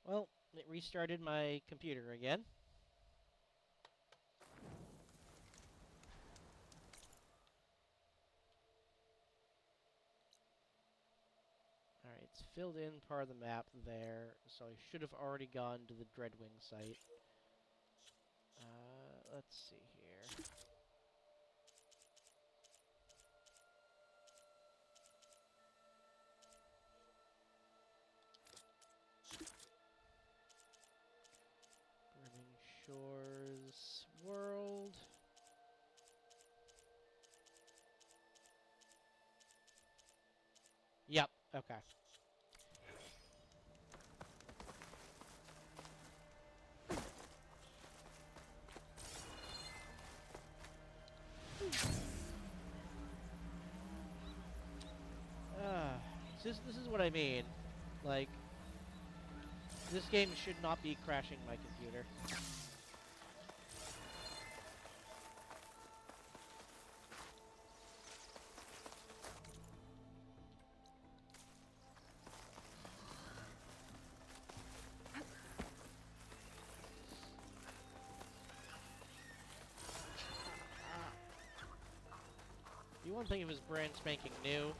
Well, it restarted my computer again. Alright, it's filled in part of the map there, so I should have already gone to the Dreadwing site. Let's see here. Burning Shores World. Yep, okay. This is what I mean. Like, this game should not be crashing my computer. You want to think of it as brand spanking new.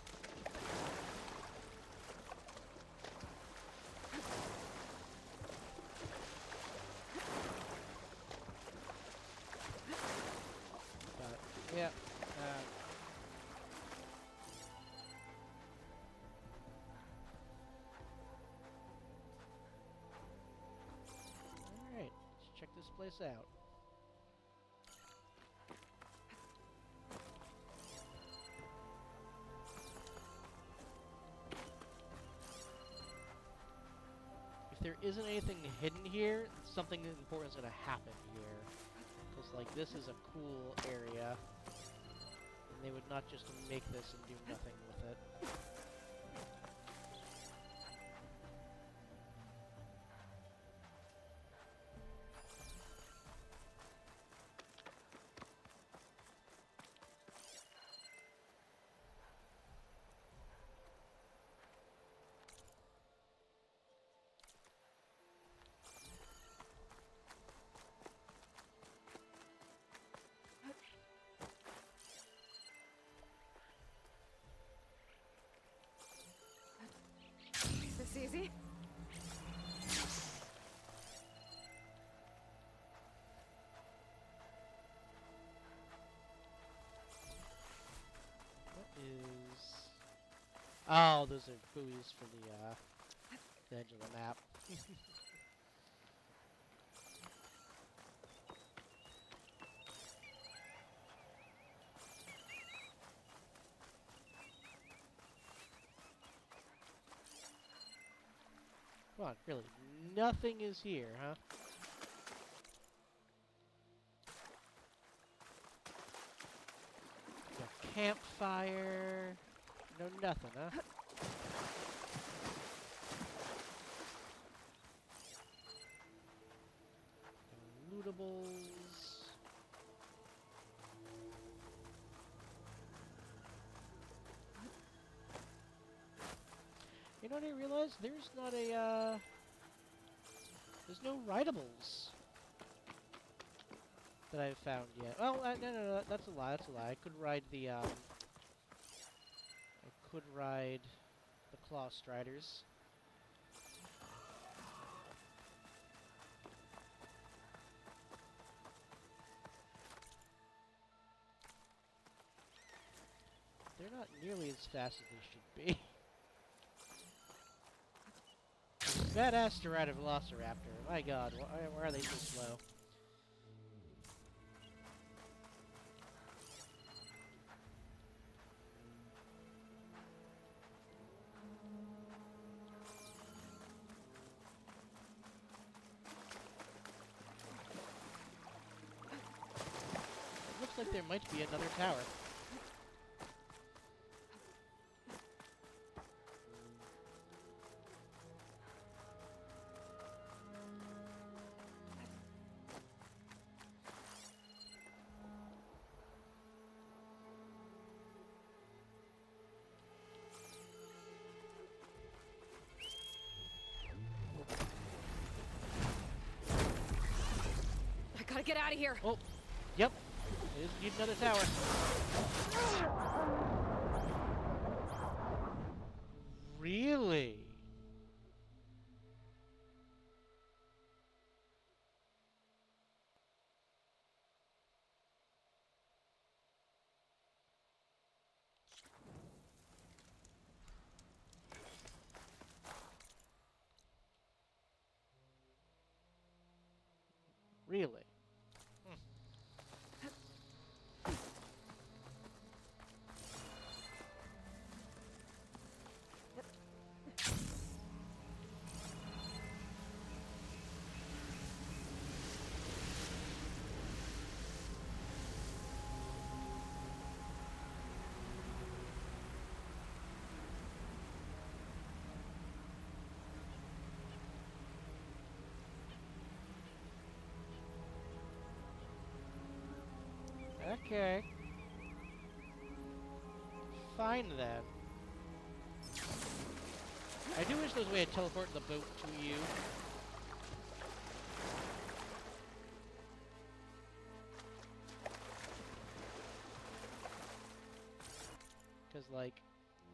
But, yeah. Alright, let's check this place out. If there isn't anything hidden here, something important is going to happen here. Because, like, this is a cool area. And they would not just make this and do nothing with it. This easy? What is... Oh, those are buoys for the edge of the map. Come on, really, nothing is here, huh? No campfire, no nothing, huh? No lootables. You know what I realized? There's not a, there's no rideables that I've found yet. Oh, no, that's a lie, that's a lie. I could ride the, I could ride the Claw Striders. They're not nearly as fast as they should be. Badass to ride a Velociraptor. My god, why are they so slow? It looks like there might be another tower. get out of here. Oh, yep. It is need another tower. Really? Really? Okay. Fine then. I do wish there was a way to teleport the boat to you. Because, like,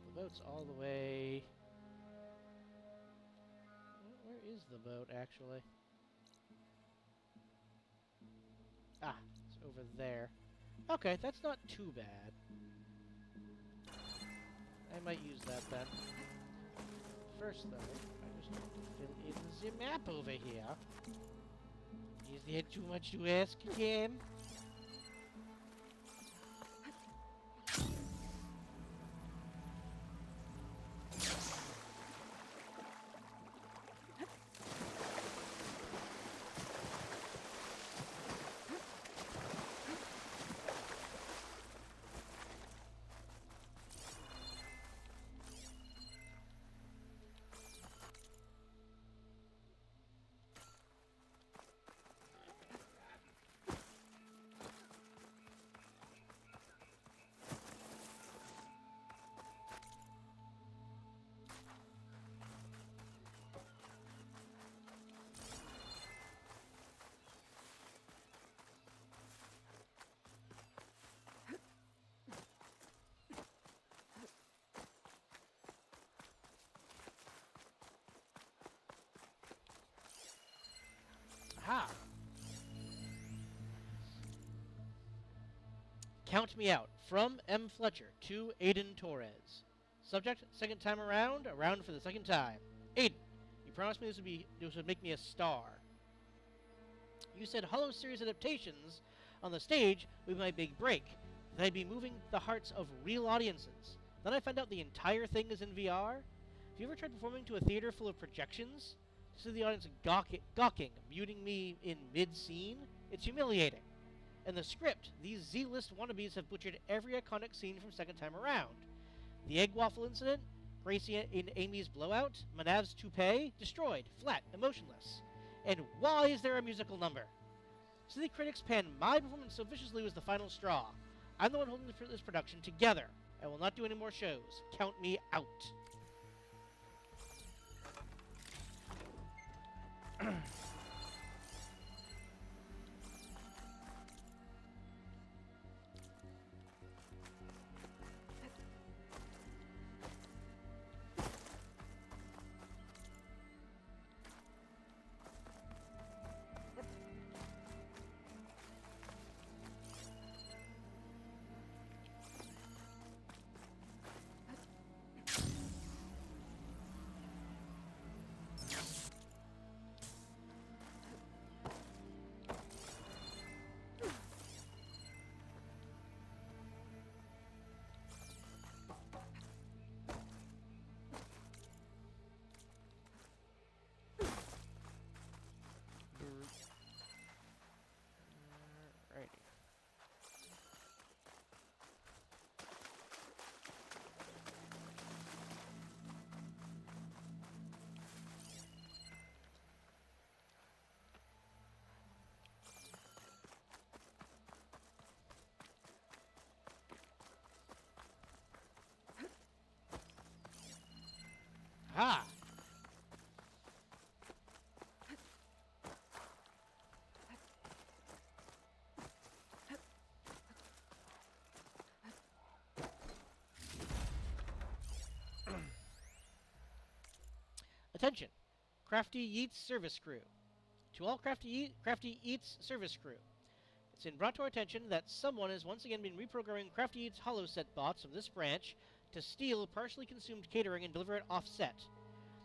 the boat's all the way... Where is the boat, actually? Ah, it's over there. Okay, that's not too bad. I might use that then. First, though, I just need to fill in the map over here. Is there too much to ask, game? Aha! Count me out. From M. Fletcher to Aiden Torres. Subject, second time around for the second time. Aiden, you promised me this would make me a star. You said Hollow series adaptations on the stage would be my big break. That I'd be moving the hearts of real audiences. Then I found out the entire thing is in VR. Have you ever tried performing to a theater full of projections? To see the audience gawking, muting me in mid-scene? It's humiliating. In the script, these Z-list wannabes have butchered every iconic scene from second time around. The egg waffle incident, Gracie and Amy's blowout, Manav's toupee, destroyed, flat, emotionless. And why is there a musical number? City critics panned my performance so viciously was the final straw. I'm the one holding this production together. I will not do any more shows. Count me out. Ha! Attention! Crafty Yeats service crew. To all Crafty Yeats service crew. It's been brought to our attention that someone has once again been reprogramming Crafty Eats hollow set bots from this branch to steal partially consumed catering and deliver it offset.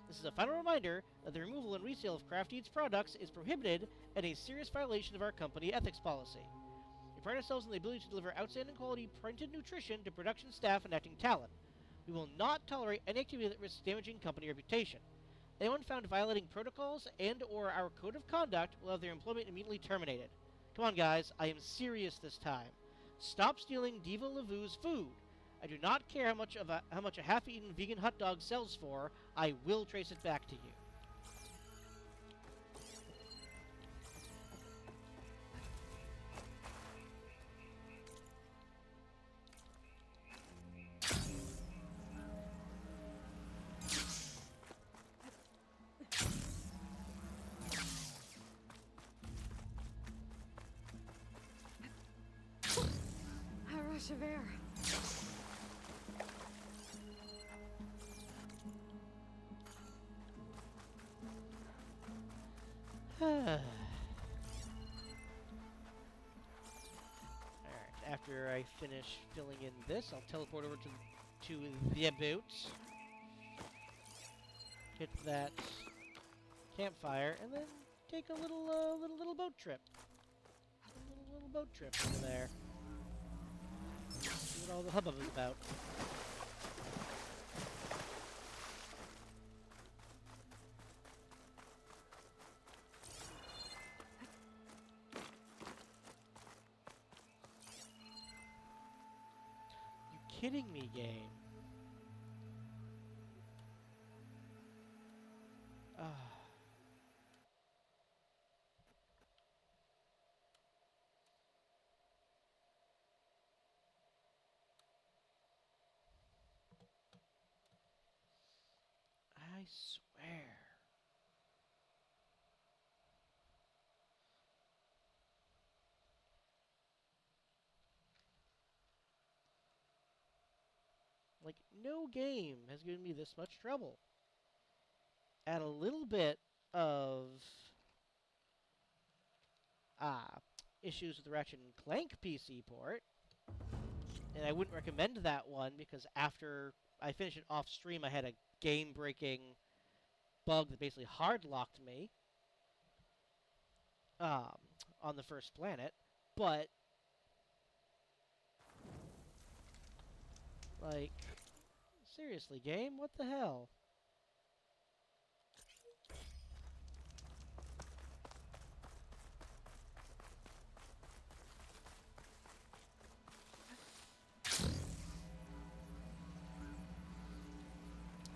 This is a final reminder that the removal and resale of Crafty Eats products is prohibited and a serious violation of our company ethics policy. We pride ourselves on the ability to deliver outstanding quality printed nutrition to production staff and acting talent. We will not tolerate any activity that risks damaging company reputation. Anyone found violating protocols and or our code of conduct will have their employment immediately terminated. Come on, guys. I am serious this time. Stop stealing Diva Lavu's food. I do not care how much a half-eaten vegan hot dog sells for. I will trace it back to you. A rush of air. Alright, after I finish filling in this, I'll teleport over to the boat. Hit that campfire, and then take a little boat trip. A little boat trip over there. See what all the hubbub is about. Kidding me, game. I swear. Like, no game has given me this much trouble. Add a little bit of issues with the Ratchet & Clank PC port. And I wouldn't recommend that one because after I finished it off stream, I had a game-breaking bug that basically hard-locked me on the first planet. But, like, seriously, game? What the hell?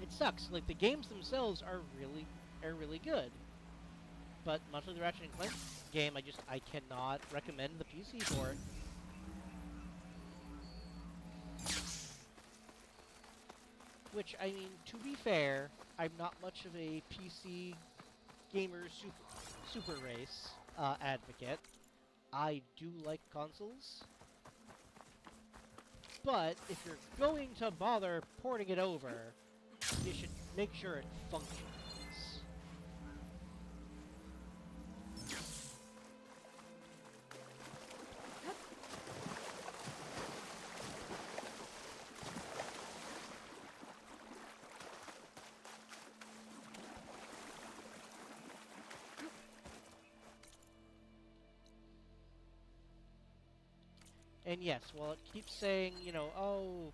It sucks. Like, the games themselves are really good. But much like the Ratchet & Clank game, I cannot recommend the PC port. Which, I mean, to be fair, I'm not much of a PC gamer super race advocate. I do like consoles. But if you're going to bother porting it over, you should make sure it functions. And yes, while it keeps saying, you know, oh,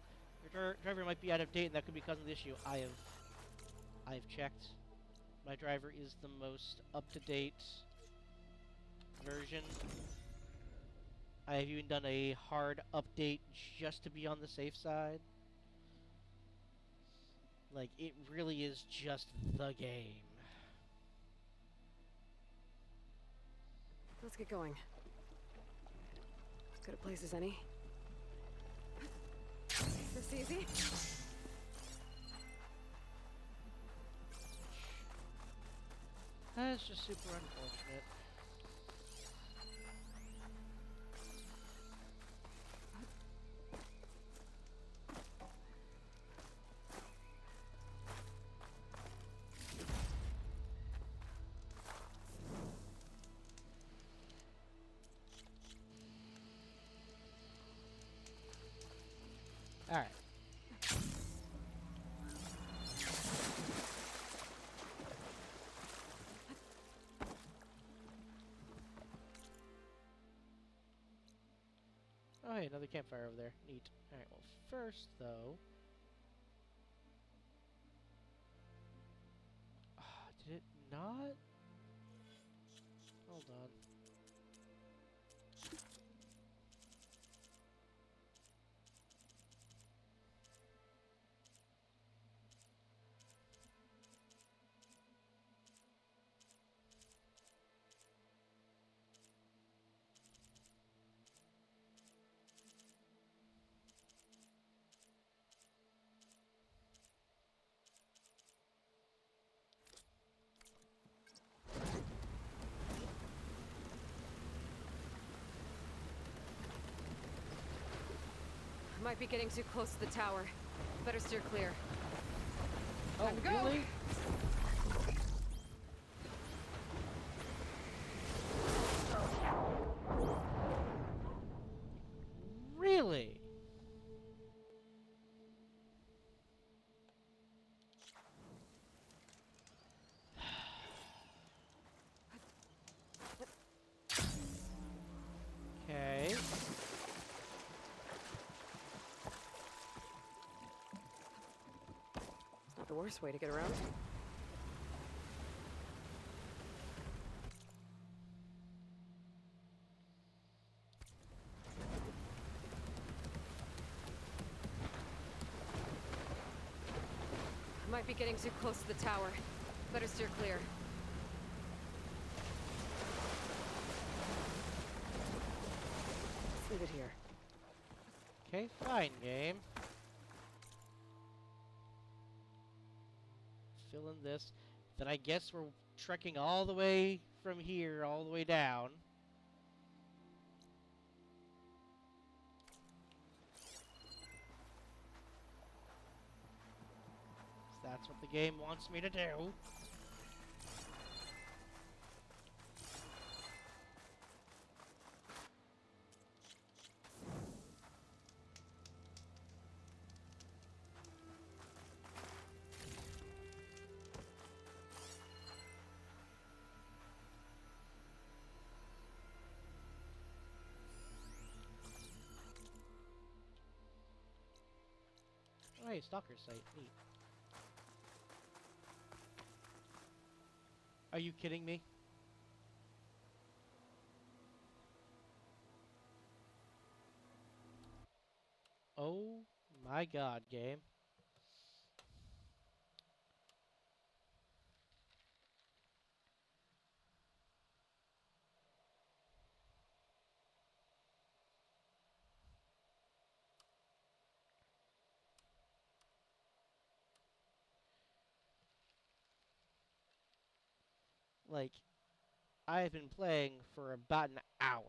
your driver might be out of date and that could be because of the issue, I've checked. My driver is the most up-to-date version. I have even done a hard update just to be on the safe side. Like, it really is just the game. Let's get going. As good a place as any. Is this easy? That's just super unfortunate. Alright. Oh, hey, another campfire over there. Neat. Alright, well, first, though... did it not? Hold on. Might be getting too close to the tower. Better steer clear. Oh, Time to go. really? Really? Okay. Not the worst way to get around. Might be getting too close to the tower. Better steer clear. Let's leave it here. Okay, fine, game. Fill in this. Then I guess we're trekking all the way from here, all the way down. That's what the game wants me to do. Oh, hey, stalker site. Neat. Are you kidding me? Oh my god, game. Like, I've been playing for about an hour.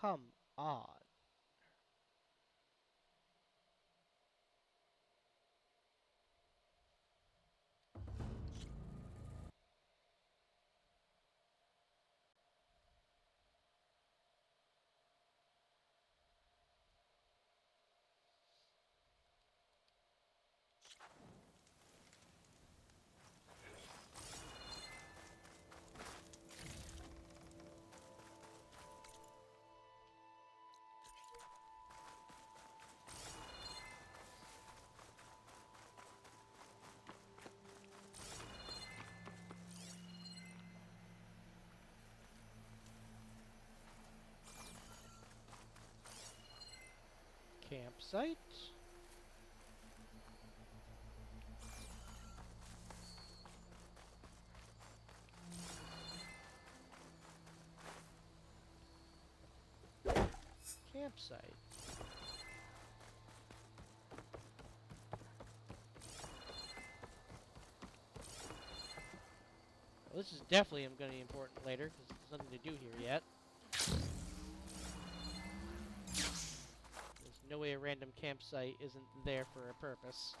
Come on. Campsite. Campsite. Well, this is definitely going to be important later, because there's nothing to do here yet. There's no way a random campsite isn't there for a purpose.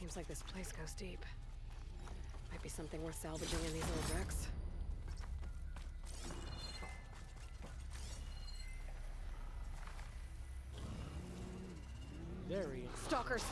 Seems like this place goes deep. Might be something worth salvaging in these old wrecks. Very interesting. Stalkers!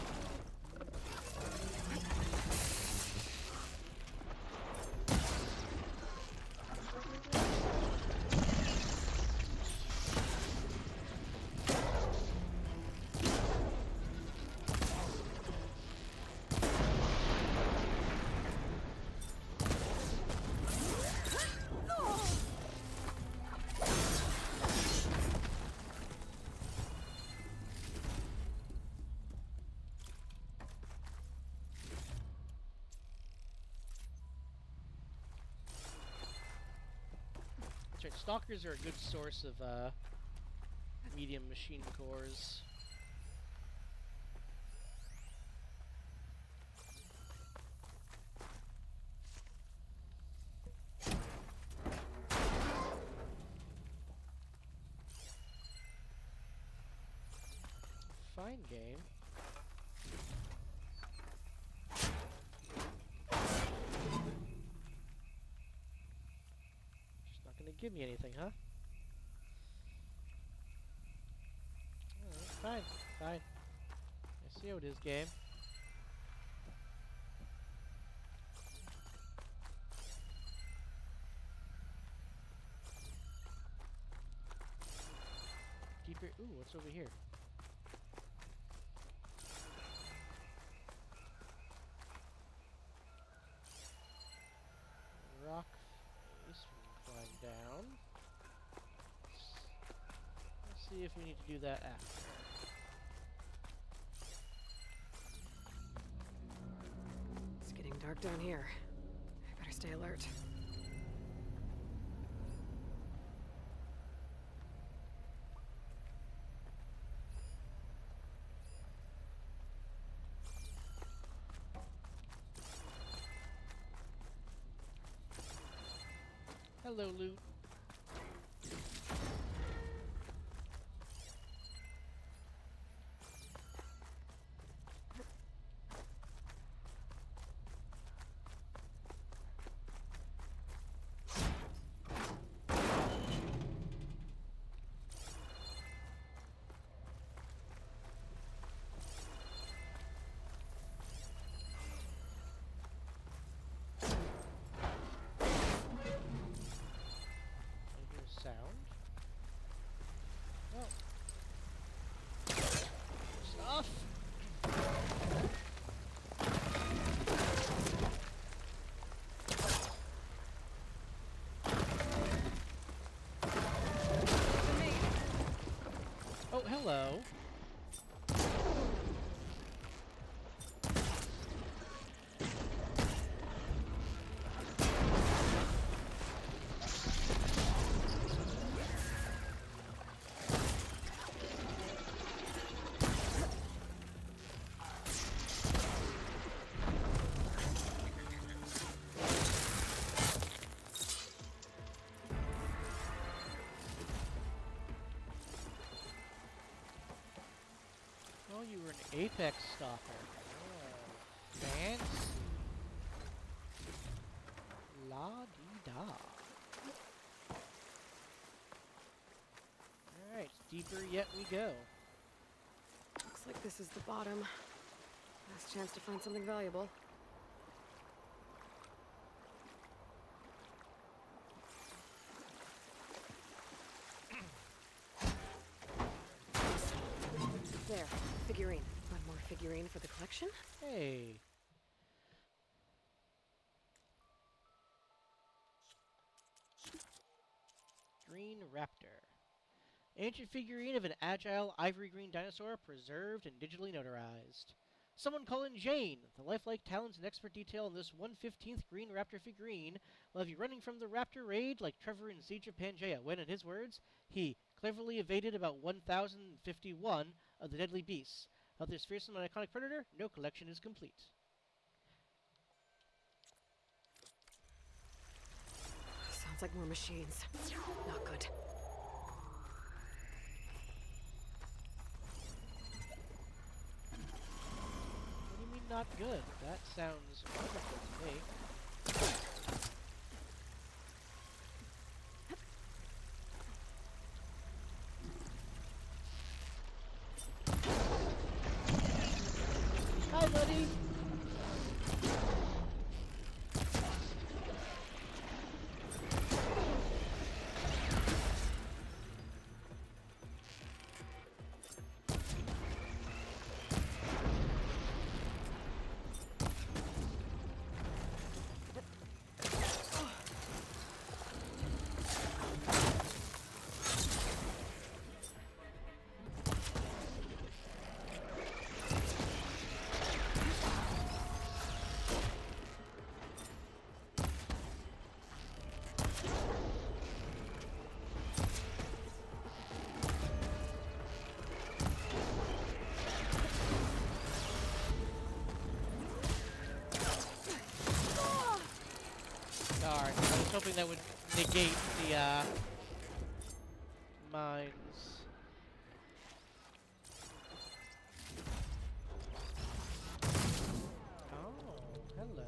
That's right, stalkers are a good source of medium machine cores. Fine game. Just not gonna give me anything, huh? Alright, fine, fine. I see how it is, game. Deeper. Ooh, what's over here? Rock face. We can climb down. Let's see if we need to do that after. It's getting dark down here. I better stay alert. Hello, loot. Sound. Oh. Stuff. Oh, hello. Oh, you were an apex stalker. Oh, fancy. La-dee-da. Alright, deeper yet we go. Looks like this is the bottom. Last chance to find something valuable. There, figurine. One more figurine for the collection? Hey. Green Raptor. Ancient figurine of an agile ivory green dinosaur preserved and digitally notarized. Someone call in Jane. The lifelike talents and expert detail in this 1/15th Green Raptor figurine will have you running from the Raptor raid like Trevor in Siege of Pangaea when, in his words, he cleverly evaded about 1,051 of the deadly beasts. Of this fearsome and iconic predator, no collection is complete. Sounds like more machines. Not good. What do you mean not good. That sounds wonderful to me. Hi, buddy. Darn, I was hoping that would negate the, mines. Oh, hello.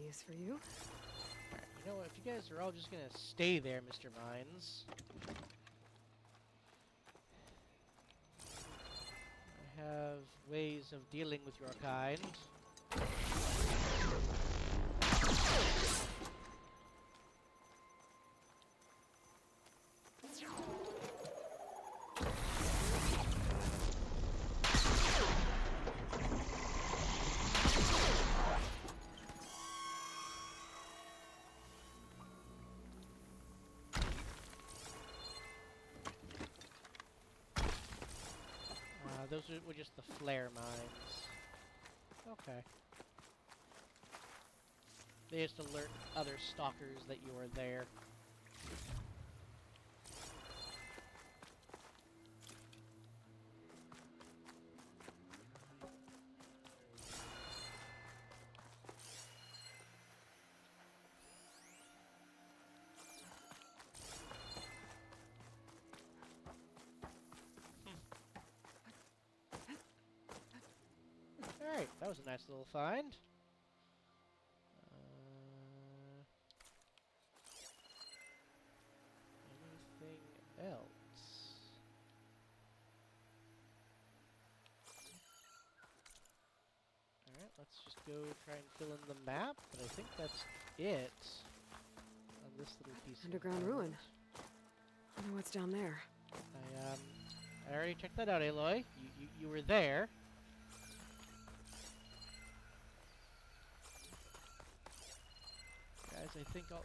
Use for you. Alright, you know what? If you guys are all just gonna stay there, Mr. Mines, I have ways of dealing with your kind. Those were just the flare mines. Okay. They just alert other stalkers that you are there. Alright, that was a nice little find. Anything else? Alright, let's just go try and fill in the map, but I think that's it on this little piece Underground of ruin. Wonder what's down there. I already checked that out, Aloy. You were there. I think I'll...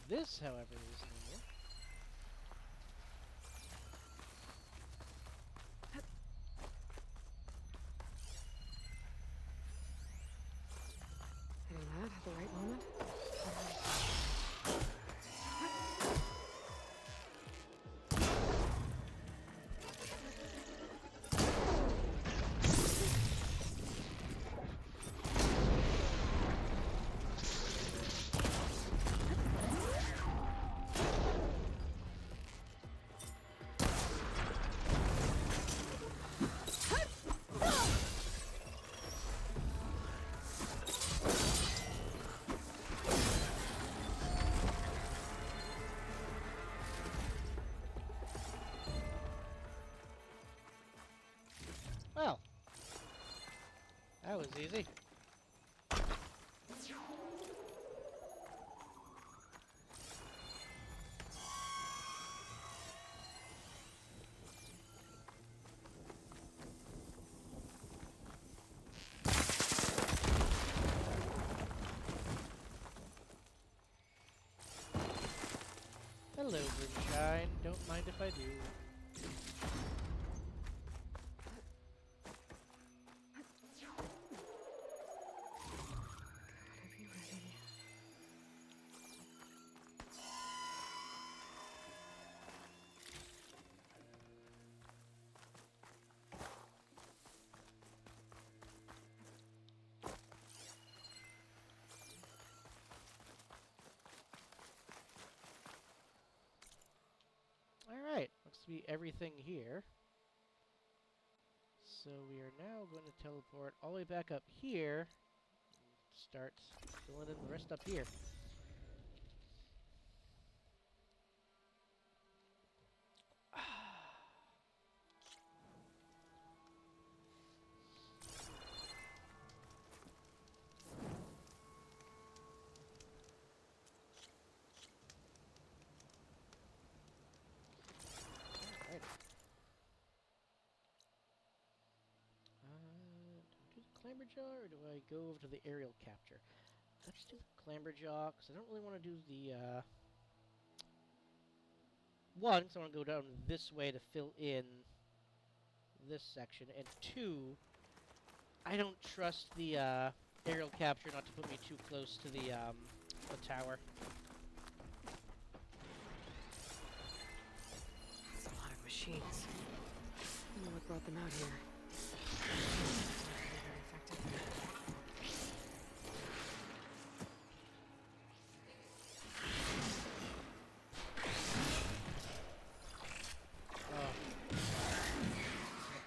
This, however, is new. Hitting that at the right moment. Well, that was easy. Hello, Moonshine. Don't mind if I do. Gotta be ready. Alright, looks to be everything here. So we are now going to teleport all the way back up here. And start filling in the rest up here. Alright. Do the clamber jaw, or do I go over to the aerial capture? Let's do the clamber jaw, because I don't really want to do the, one, because I want to go down this way to fill in this section, and two, I don't trust the, aerial capture not to put me too close to the tower. That's a lot of machines. I wonder what brought them out here. Very effective. Oh.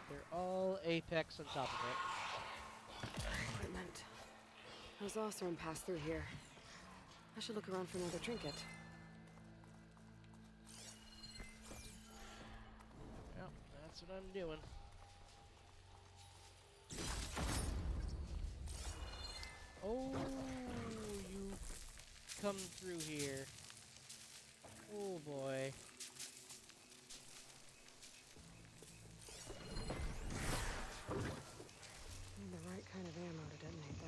They're all Apex on top of it. Equipment. Those Oseram passed through here. I should look around for another trinket. Well, that's what I'm doing. Oh, you come through here. Oh boy. Need the right kind of ammo to detonate that.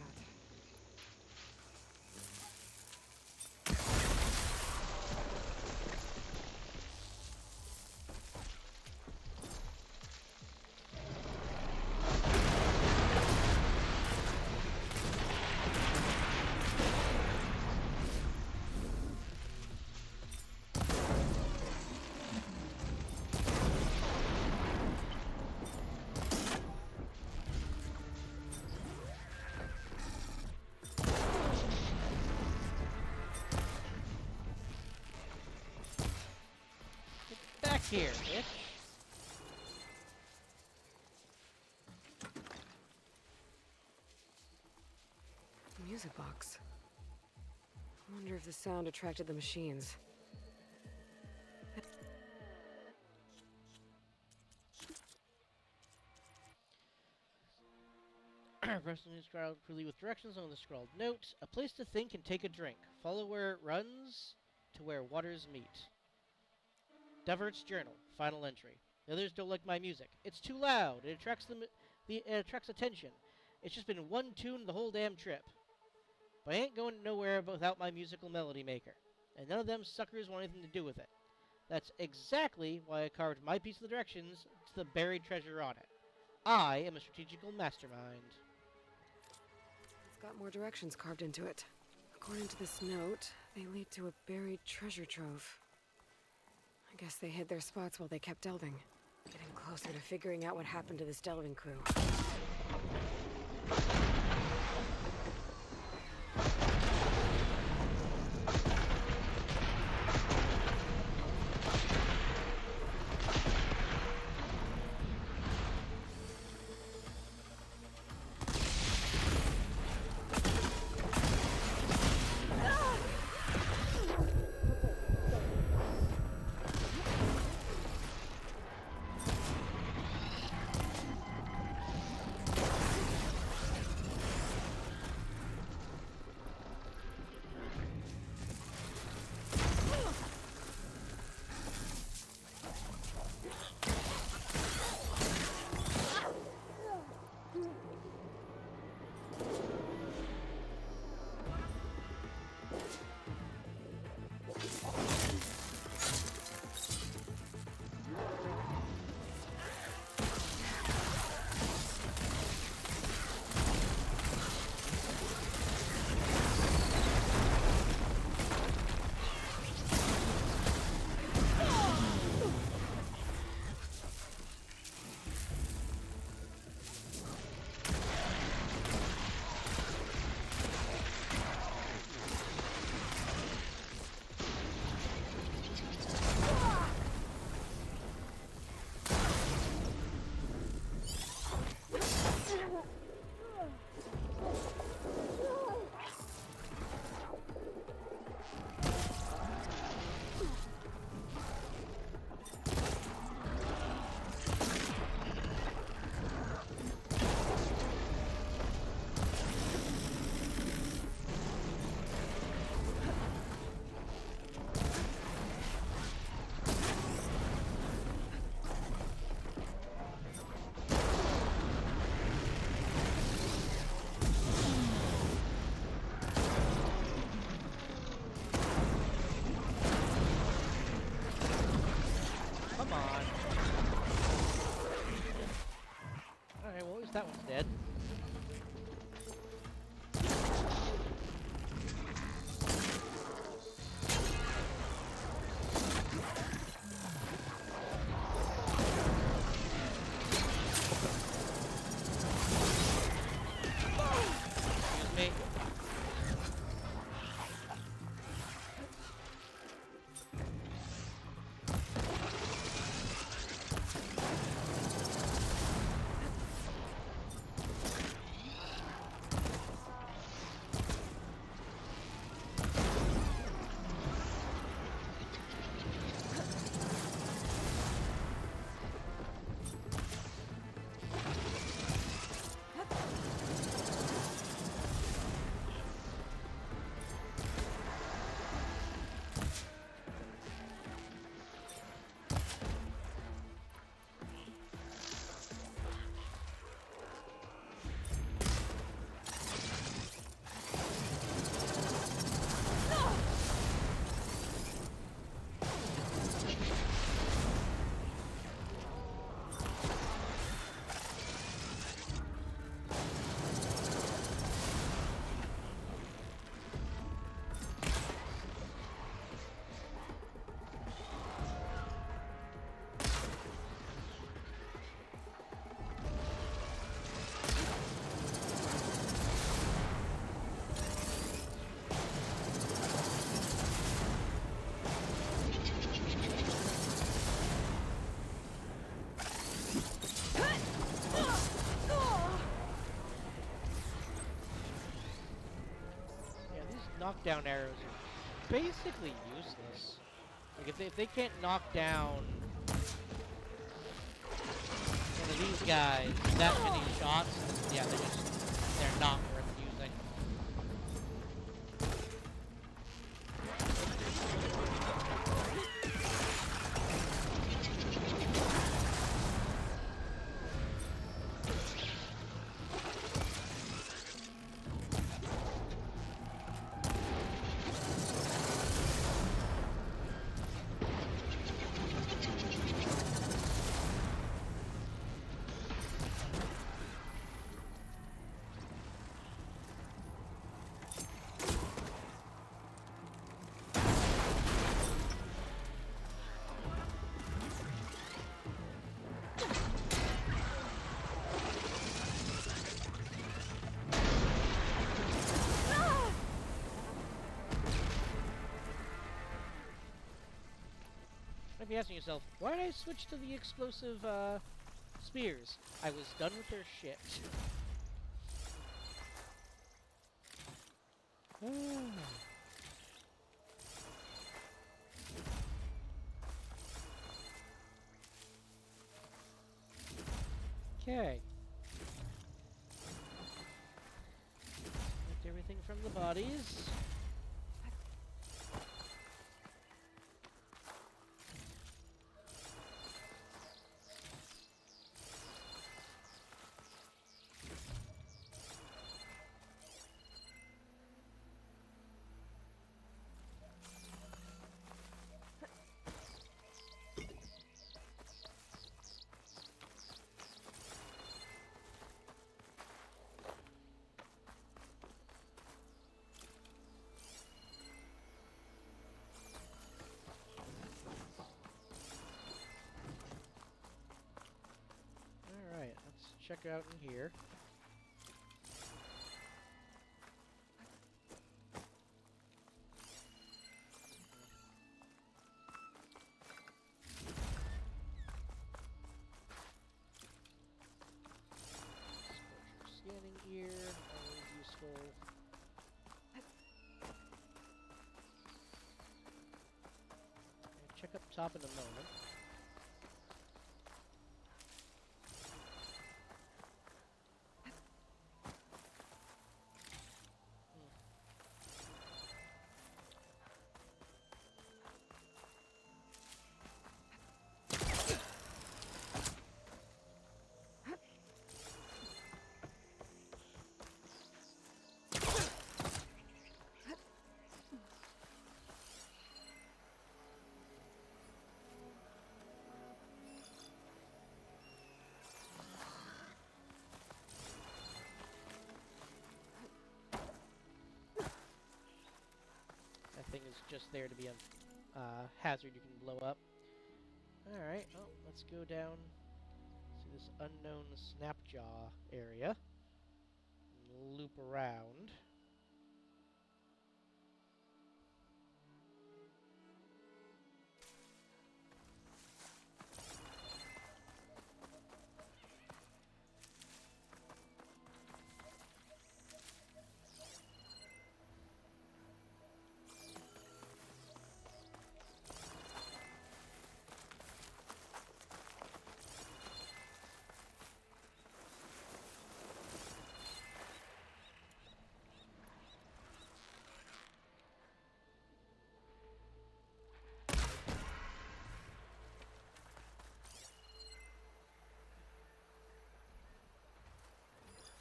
Back here, bitch. Music box. I wonder if the sound attracted the machines. Pressing the scroll quickly with directions on the scrawled note. A place to think and take a drink. Follow where it runs to where waters meet. Divert's journal. Final entry. The others don't like my music. It's too loud. It attracts it attracts attention. It's just been one tune the whole damn trip. But I ain't going nowhere without my musical melody maker. And none of them suckers want anything to do with it. That's exactly why I carved my piece of the directions to the buried treasure on it. I am a strategical mastermind. It's got more directions carved into it. According to this note, they lead to a buried treasure trove. I guess they hid their spots while they kept delving. Getting closer to figuring out what happened to this delving crew. Come on. Alright, well, at least that one's dead. Excuse me. Knockdown arrows are basically useless. Like if they can't knock down one of these guys that many shots, then yeah, they're not worth using. be asking yourself, why did I switch to the explosive, spears? I was done with their shit. Okay. Collect everything from the bodies. Alright, let's check out in here. Scanning ear, always useful. I'll check up top in a moment. That thing is just there to be a hazard you can blow up. Alright, well, let's go down to this unknown Snapjaw area. And loop around.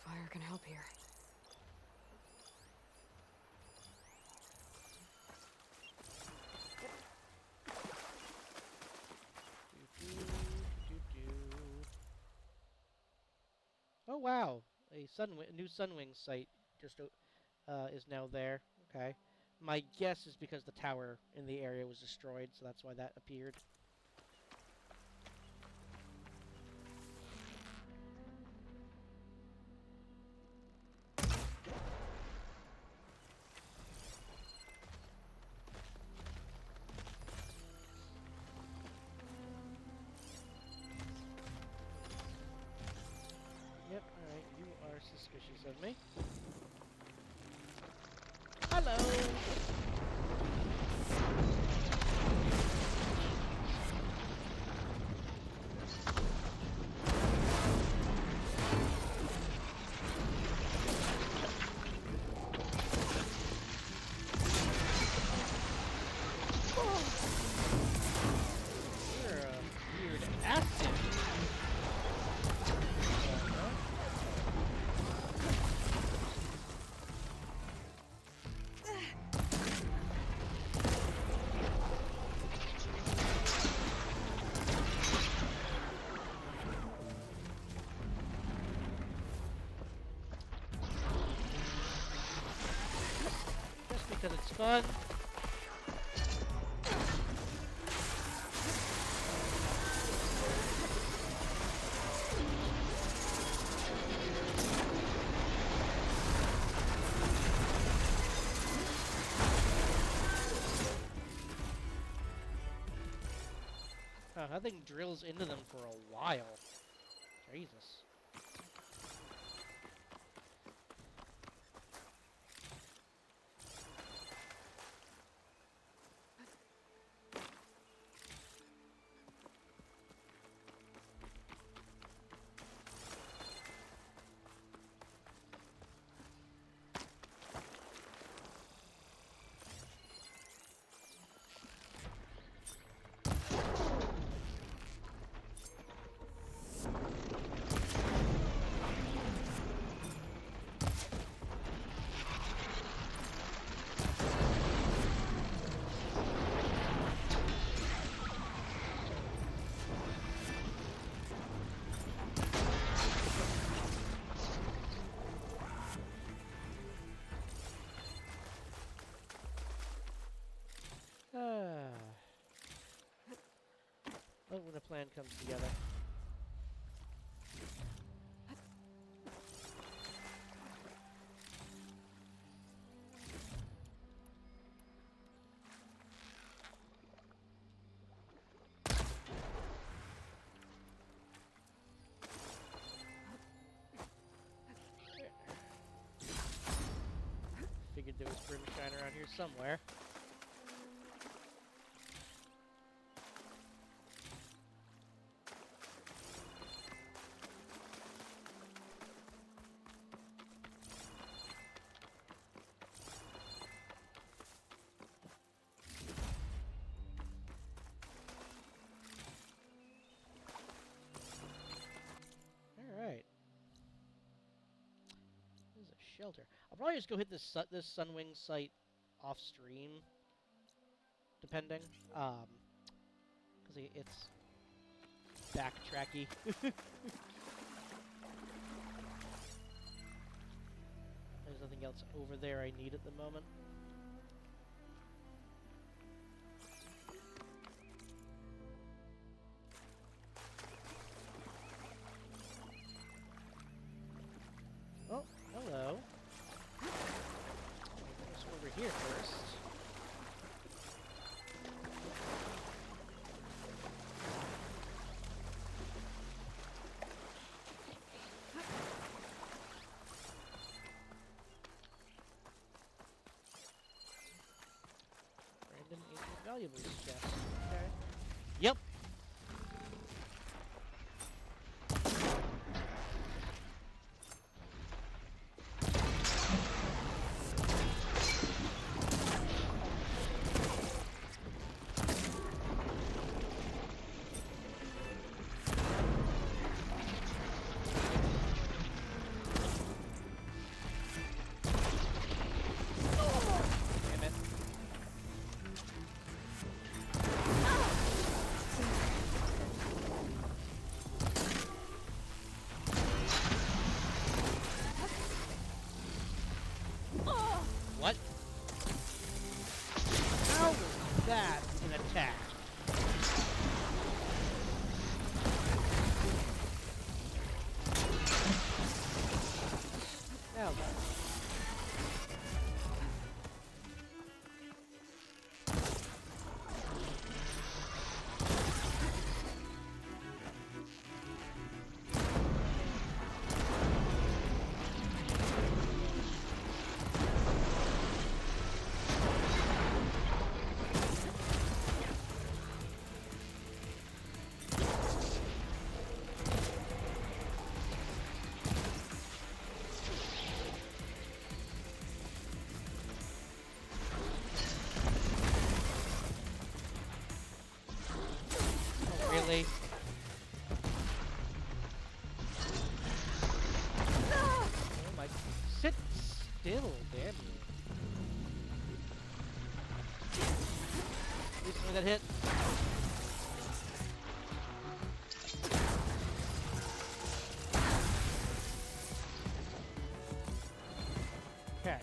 Fire can help here. Oh wow, a new Sunwing site just is now there. Okay, my guess is because the tower in the area was destroyed, so that's why that appeared. Yep, alright, you are suspicious of me. Hello! You're a weird acid. Just because it's fun. that thing drills into them for a while. Jesus. Love when a plan comes together. Figured there was brimstone around here somewhere. Shelter. I'll probably just go hit this this Sunwing site off stream, depending, because it's backtracky. There's nothing else over there I need at the moment. Oh, hello. Let's go over here first. Random ancient valuables chest. Okay. Yep. What? How was that an attack? Now then. Really? Oh my... Sit still, damn you. At least when that hit. Okay.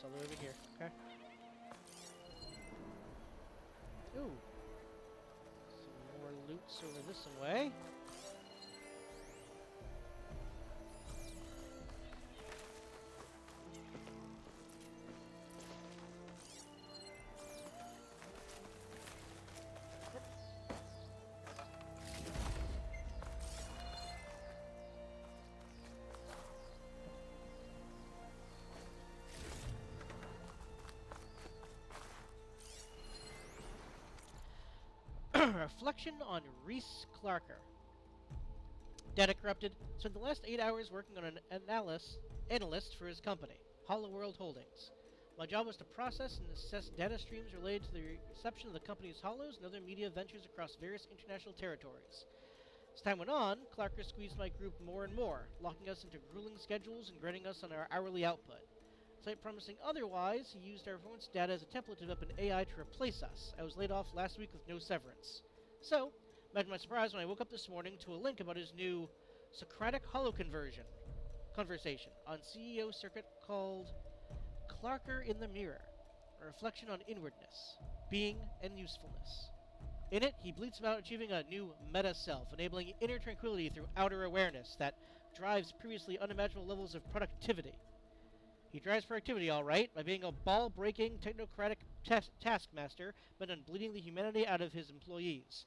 all the way over here. Okay. Ooh. Some more loots over this way. Reflection on Reese Clarker. Data corrupted. Spent the last 8 hours working on an analyst for his company, Hollow World Holdings. My job was to process and assess data streams related to the reception of the company's hollows and other media ventures across various international territories. As time went on, Clarker squeezed my group more and more, locking us into grueling schedules and grading us on our hourly output. Despite promising otherwise, he used our performance data as a template to develop an AI to replace us. I was laid off last week with no severance. So, imagine my surprise when I woke up this morning to a link about his new Socratic Hollow conversation on CEO circuit called Clarker in the Mirror, a reflection on inwardness, being, and usefulness. In it, he bleats about achieving a new meta-self, enabling inner tranquility through outer awareness that drives previously unimaginable levels of productivity. He drives productivity all right by being a ball-breaking technocratic taskmaster bent on bleeding the humanity out of his employees.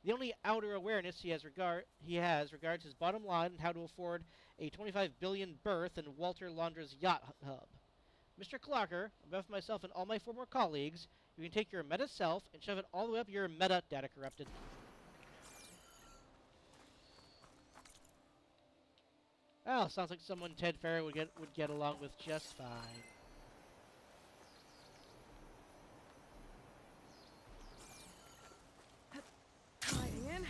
The only outer awareness he has regards his bottom line and how to afford a 25 billion berth in Walter Laundra's yacht hub. Mr. Clarker, on behalf of myself and all my former colleagues, you can take your meta self and shove it all the way up your meta data corrupted. Well, sounds like someone Ted Farrow would get along with just fine. Sliding in.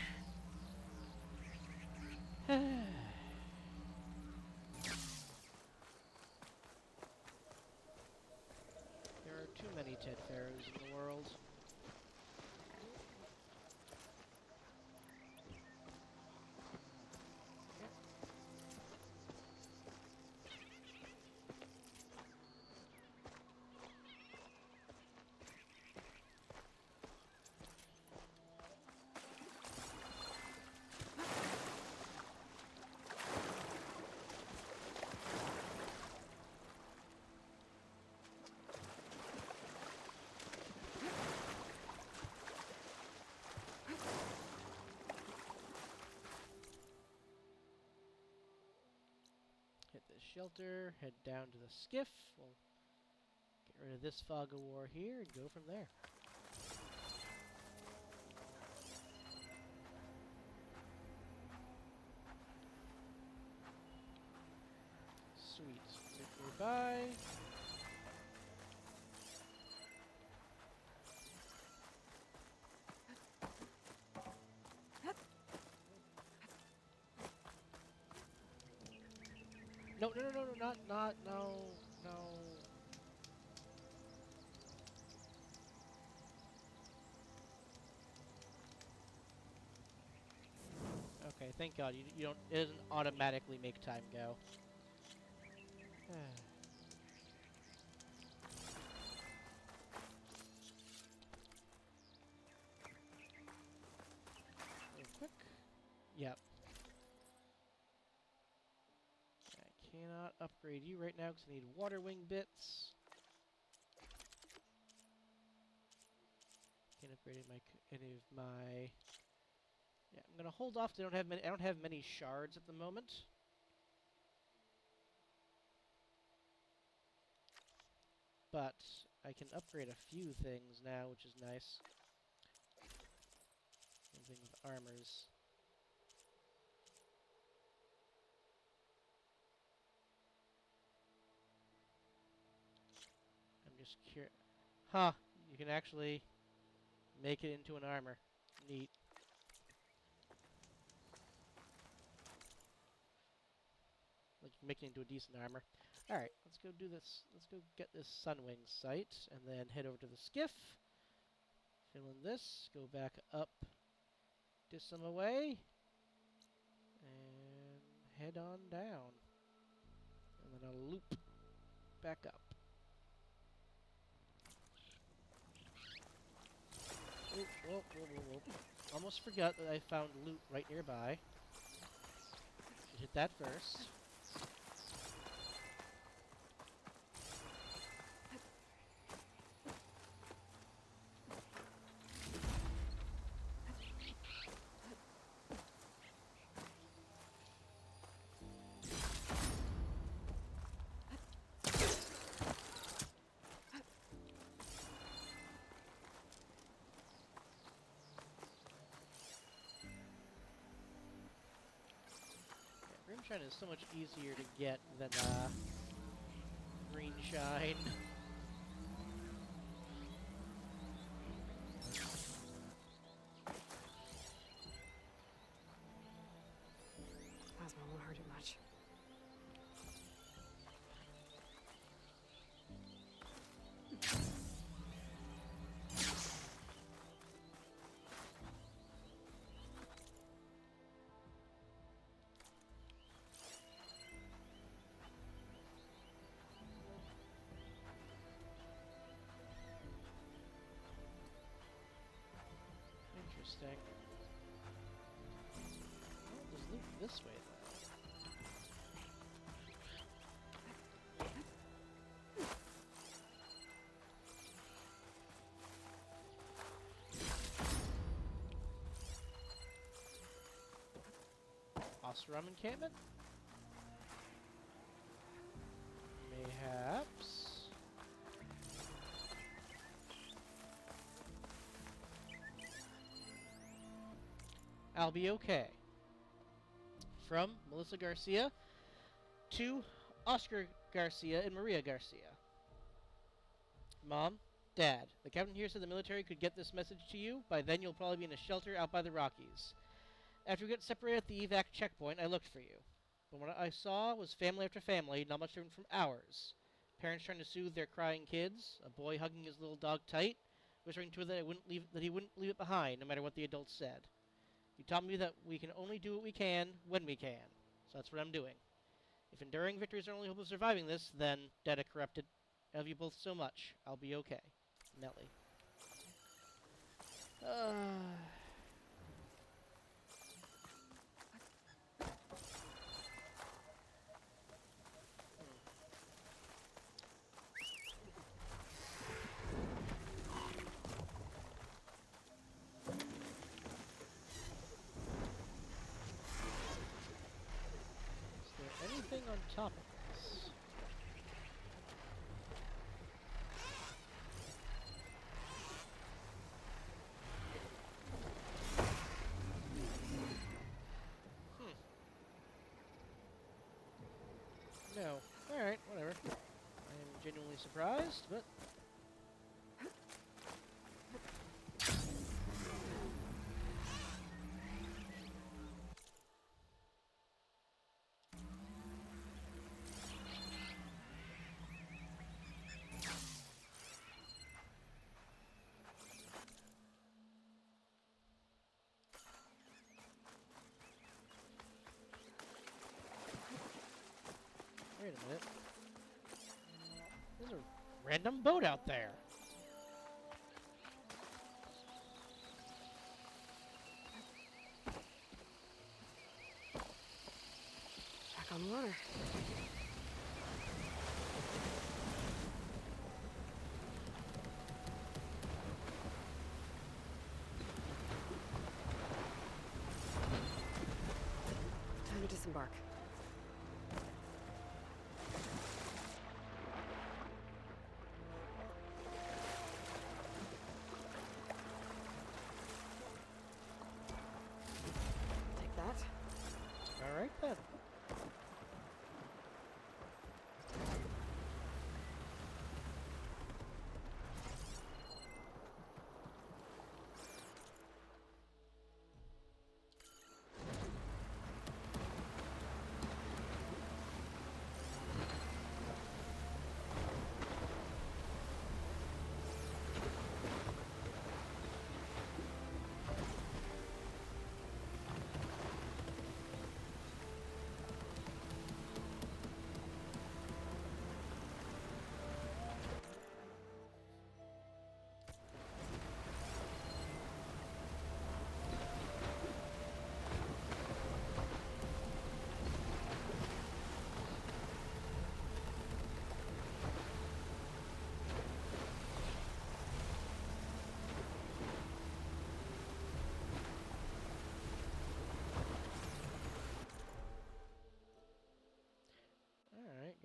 There are too many Ted Farrows in the world. Hit the shelter, head down to the skiff. We'll get rid of this fog of war here and go from there. Sweet. Goodbye. No, no. Okay, thank God you don't. It doesn't automatically make time go. Real quick. Yep. I cannot upgrade you right now because I need water wing bits. Can't upgrade any of my. Yeah, I'm gonna hold off. I don't have many shards at the moment. But I can upgrade a few things now, which is nice. Same thing with armors. I'm just curious. Huh, you can actually make it into an armor. Neat. Like, make it into a decent armor. Alright, let's go do this. Let's go get this Sunwing site, and then head over to the skiff. Fill in this, go back up some away, and head on down. And then I'll loop back up. whoa, whoa, whoa, whoa. Almost forgot that I found loot right nearby. Should hit that first. Shine is so much easier to get than green shine. Plasma won't hurt it much. Interesting. Well, there's loot this way, though. Oseram encampment? Mayhaps. I'll be okay. From Melissa Garcia to Oscar Garcia and Maria Garcia. Mom, Dad, the captain here said the military could get this message to you. By then you'll probably be in a shelter out by the Rockies. After we got separated at the evac checkpoint, I looked for you. But what I saw was family after family, not much different from ours. Parents trying to soothe their crying kids, a boy hugging his little dog tight, whispering to her that he wouldn't leave it behind, no matter what the adults said. You taught me that we can only do what we can when we can. So that's what I'm doing. If enduring victory is our only hope of surviving this, then, Data Corrupted, I love you both so much. I'll be okay. Nelly. Anything on top of this? No. Alright, whatever. I am genuinely surprised, but... Wait a minute. There's a random boat out there. Back on the water. Time to disembark. Take that. Alright then.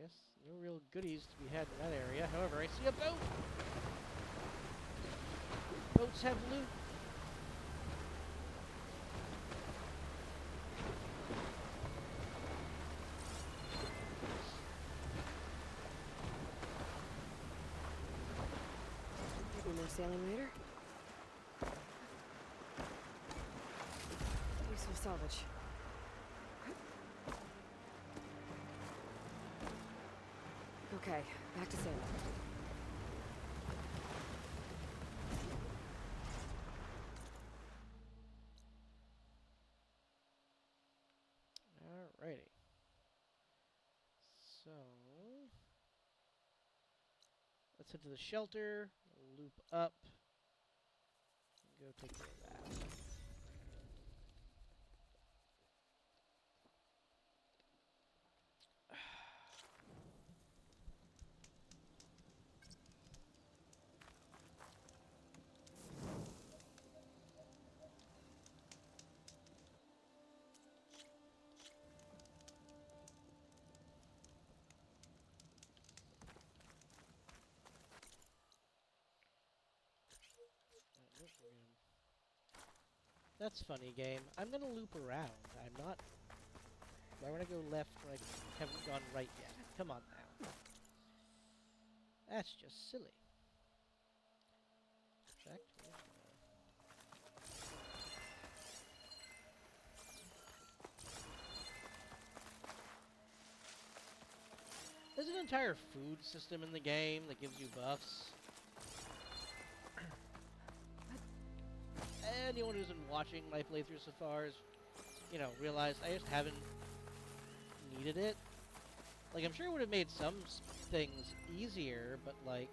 guess no real goodies to be had in that area. However, I see a boat! Boats have loot! Maybe more sailing later? Useful salvage. Okay, back to sailing. Alrighty. So, let's head to the shelter, loop up, and go take care of that. Nope, we're good. That's funny, game. I'm gonna loop around. I'm not... Why would I go left when I haven't gone right yet? Come on now. That's just silly. In fact, there's an entire food system in the game that gives you buffs. Anyone who's been watching my playthrough so far has, you know, realized I just haven't needed it. Like, I'm sure it would have made some things easier, but, like,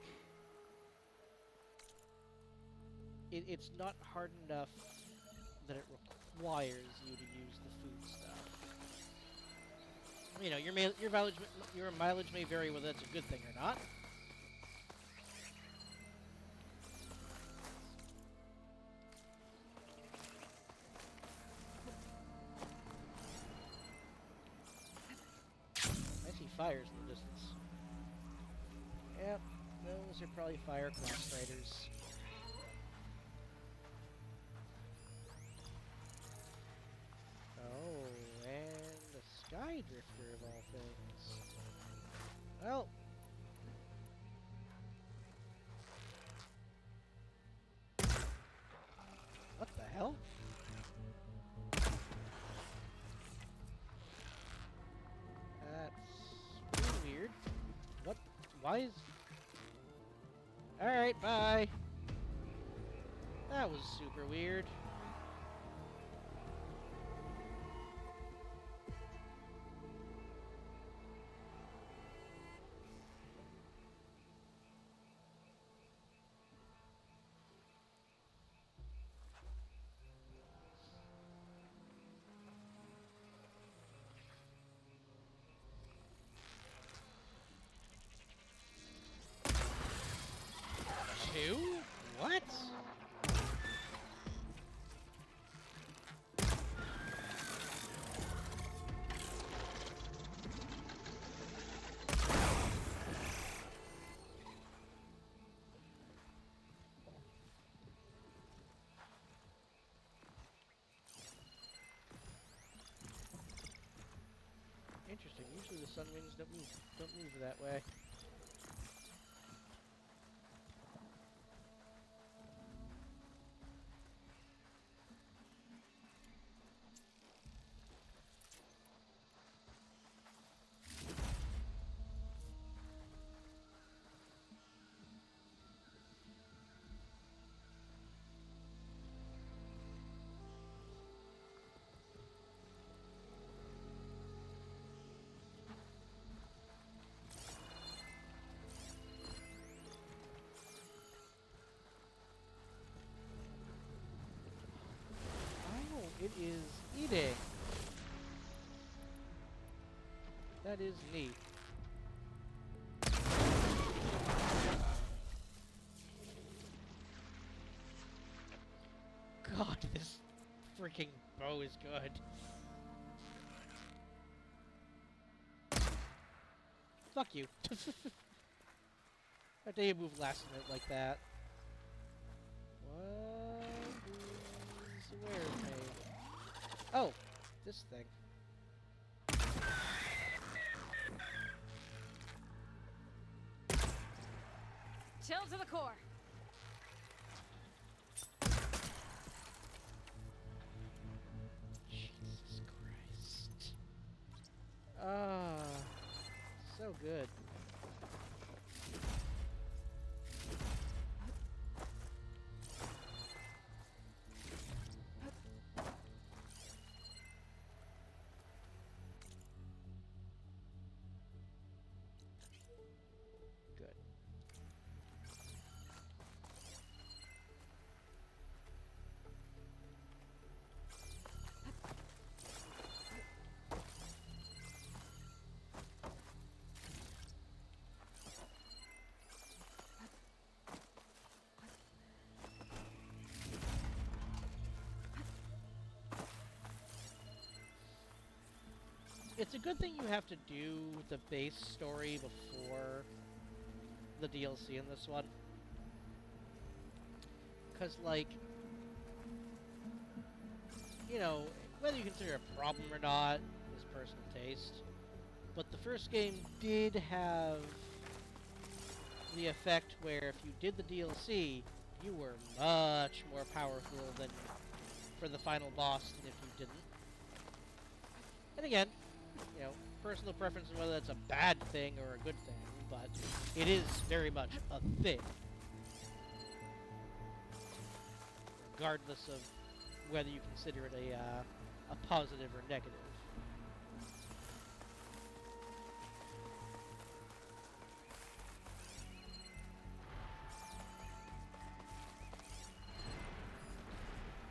it's not hard enough that it requires you to use the food stuff. You know, your mileage may vary whether that's a good thing or not. Fires in the distance. Yep, those are probably fire cross riders. Oh, and a sky drifter of all things. Well, what the hell? That's weird. What? Why is... Alright, bye. That was super weird. Two? What? Interesting. Usually the sun wings don't move that way. It is eating. That is neat. God, this freaking bow is good. Fuck you. How dare you move last minute like that? What is where me? Oh, this thing. Chill to the core. Jesus Christ. Ah, so good. Good. It's a good thing you have to do the base story before the DLC in this one. Because, like, you know, whether you consider it a problem or not is personal taste. But the first game did have the effect where if you did the DLC, you were much more powerful than for the final boss than if you didn't. And again, you know, personal preference on whether that's a bad thing or a good thing, but it is very much a thing. Regardless of whether you consider it a positive or negative.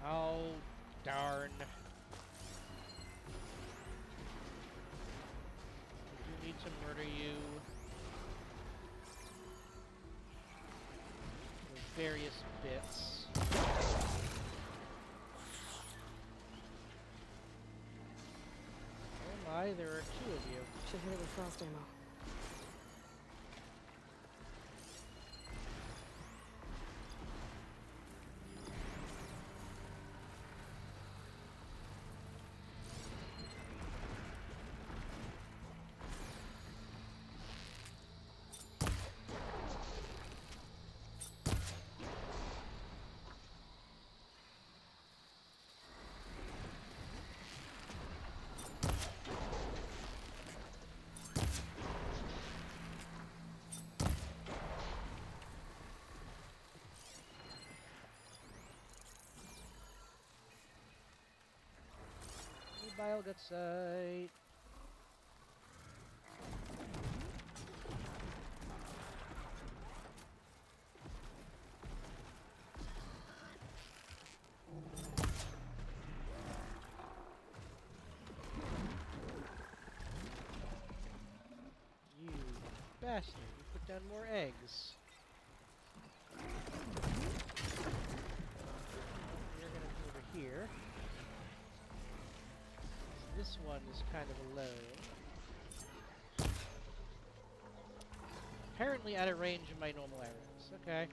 Oh, darn. I do need to murder you. With various bits. Oh my, there are two of you. Should hit it with frost ammo. Bile gut site. You bastard, you put down more eggs. You're gonna come over here. This one is kind of alone. Apparently out of range of my normal arrows. Okay.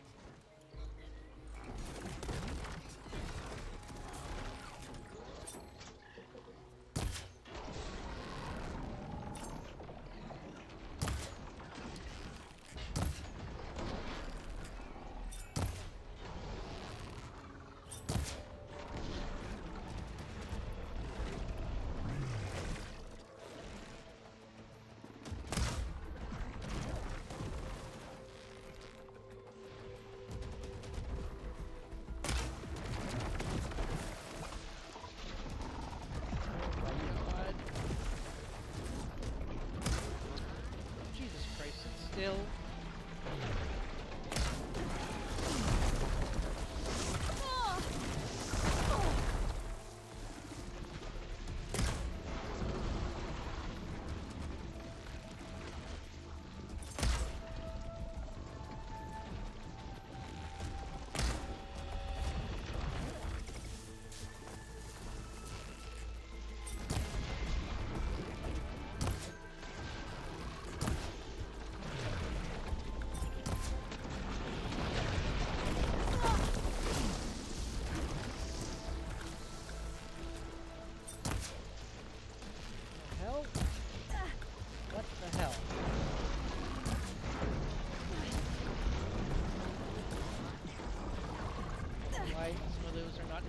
Still.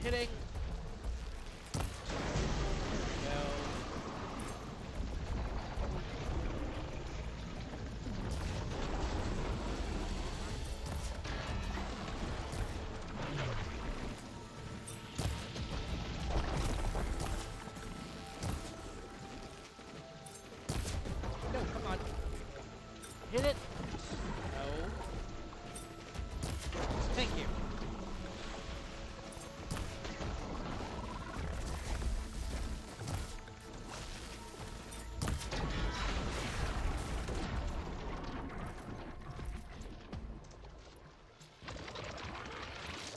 hitting. There we go. No, come on. Hit it. No. Thank you.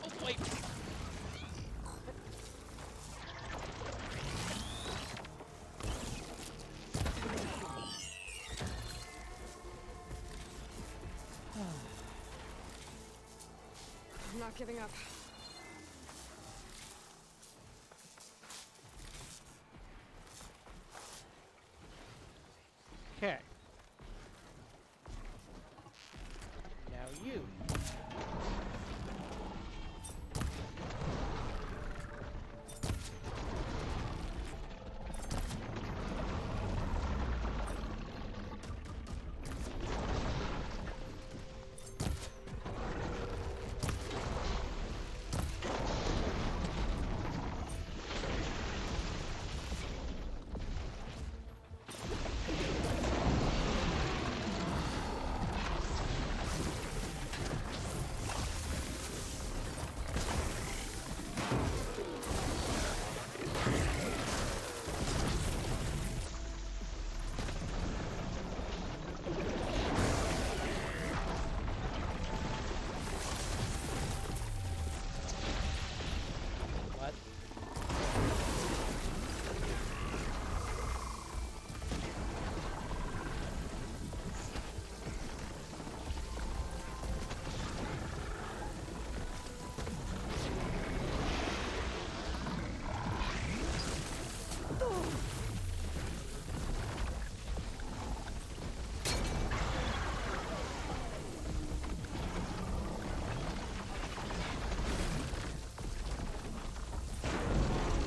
Oh, wait. I'm not giving up. Okay. Now you. What?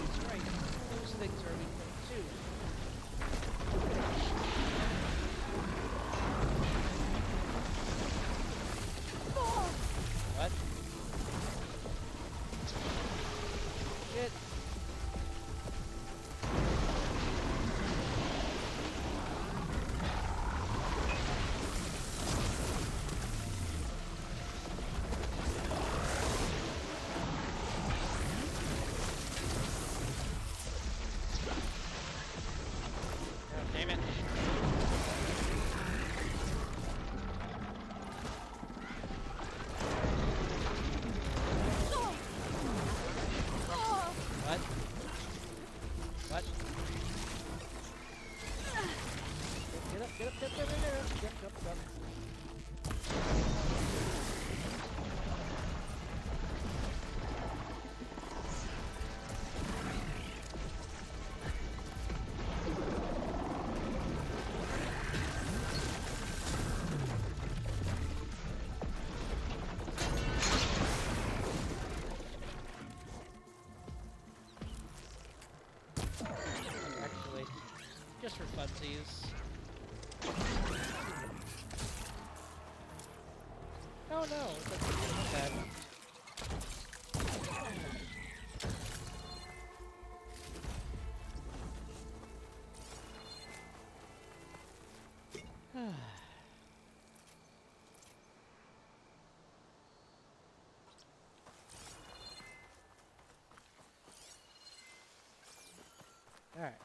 That's right. Those things are weak too. What? Shit. God damn it. What? What? Get up, get up, get up, get up, get up, get up. Actually, just for funsies. Oh no, it doesn't look bad. Alright.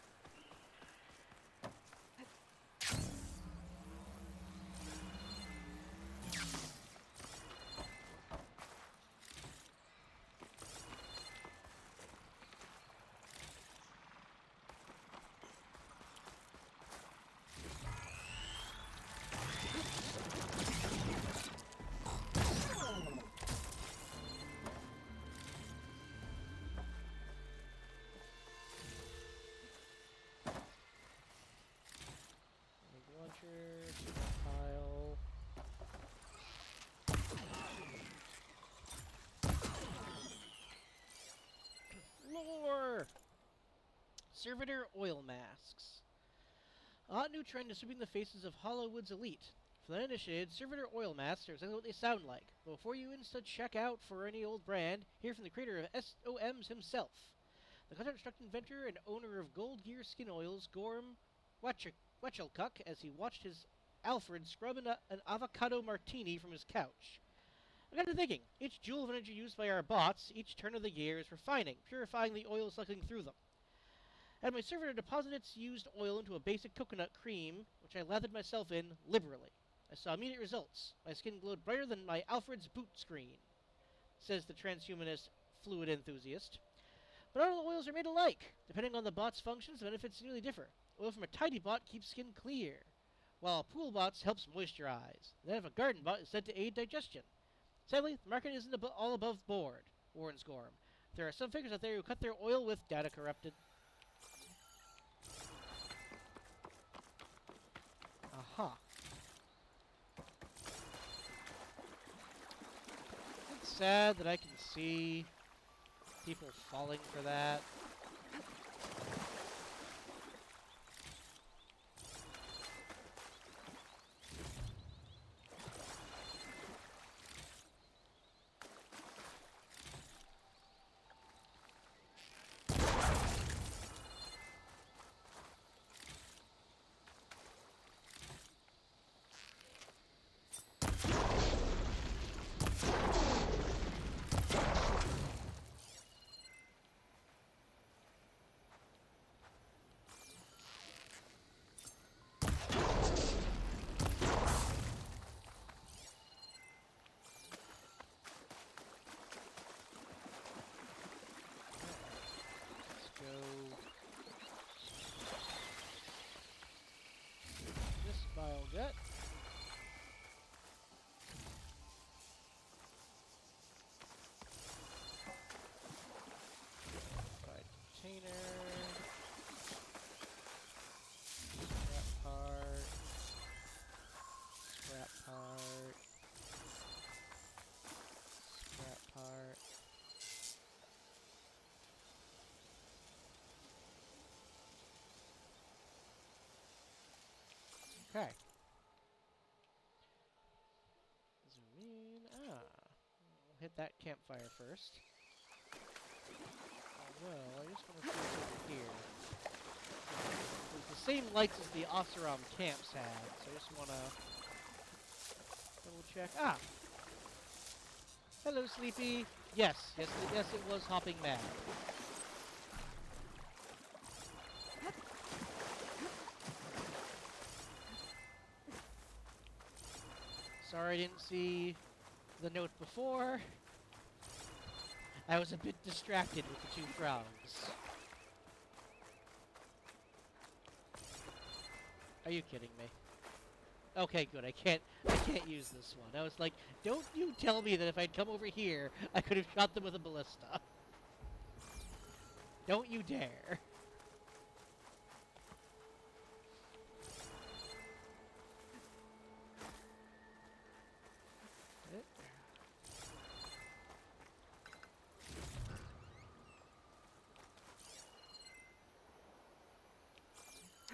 Servitor oil masks. A hot new trend is sweeping the faces of Hollowwood's elite. For the uninitiated, servitor oil masks are exactly what they sound like. But before you insta check out for any old brand, hear from the creator of SOMs himself. The construct inventor and owner of Gold Gear Skin Oils, Gorm Wetchelcuck, as he watched his Alfred scrub an avocado martini from his couch. I got to thinking, each joule of energy used by our bots, each turn of the gear is refining, purifying the oil cycling through them. And my servitor deposited its used oil into a basic coconut cream, which I lathered myself in liberally. I saw immediate results. My skin glowed brighter than my Alfred's boot screen, says the transhumanist fluid enthusiast. But not all oils are made alike. Depending on the bot's functions, the benefits nearly differ. Oil from a tidy bot keeps skin clear, while a pool bot helps moisturize. That of a garden bot is said to aid digestion. Sadly, the market isn't all above board, warns Gorm. There are some figures out there who cut their oil with data corrupted. Aha. It's sad that I can see people falling for that. Jet. Side container. Scrap part. Scrap part. Scrap part. Okay. Hit that campfire first. Well, I just want to see what's over here. It's the same lights as the Oseram camps had, so I just want to double check. Ah! Hello, Sleepy. Yes, it was hopping mad. Sorry I didn't see the note before. I was a bit distracted with the two frogs. Are you kidding me? Okay, good. I can't use this one. I was like, don't you tell me that if I'd come over here, I could have shot them with a ballista. Don't you dare.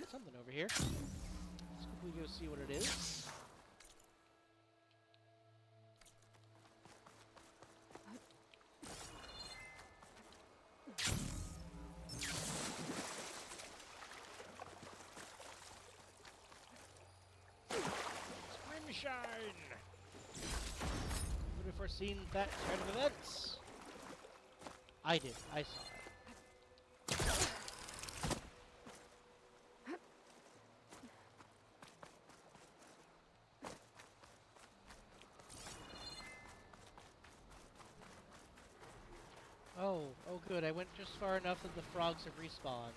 Something over here. Let's quickly go see what it is. Scrimshine! Would have foreseen that turn of events. I did. I saw it. Oh good, I went just far enough that the frogs have respawned.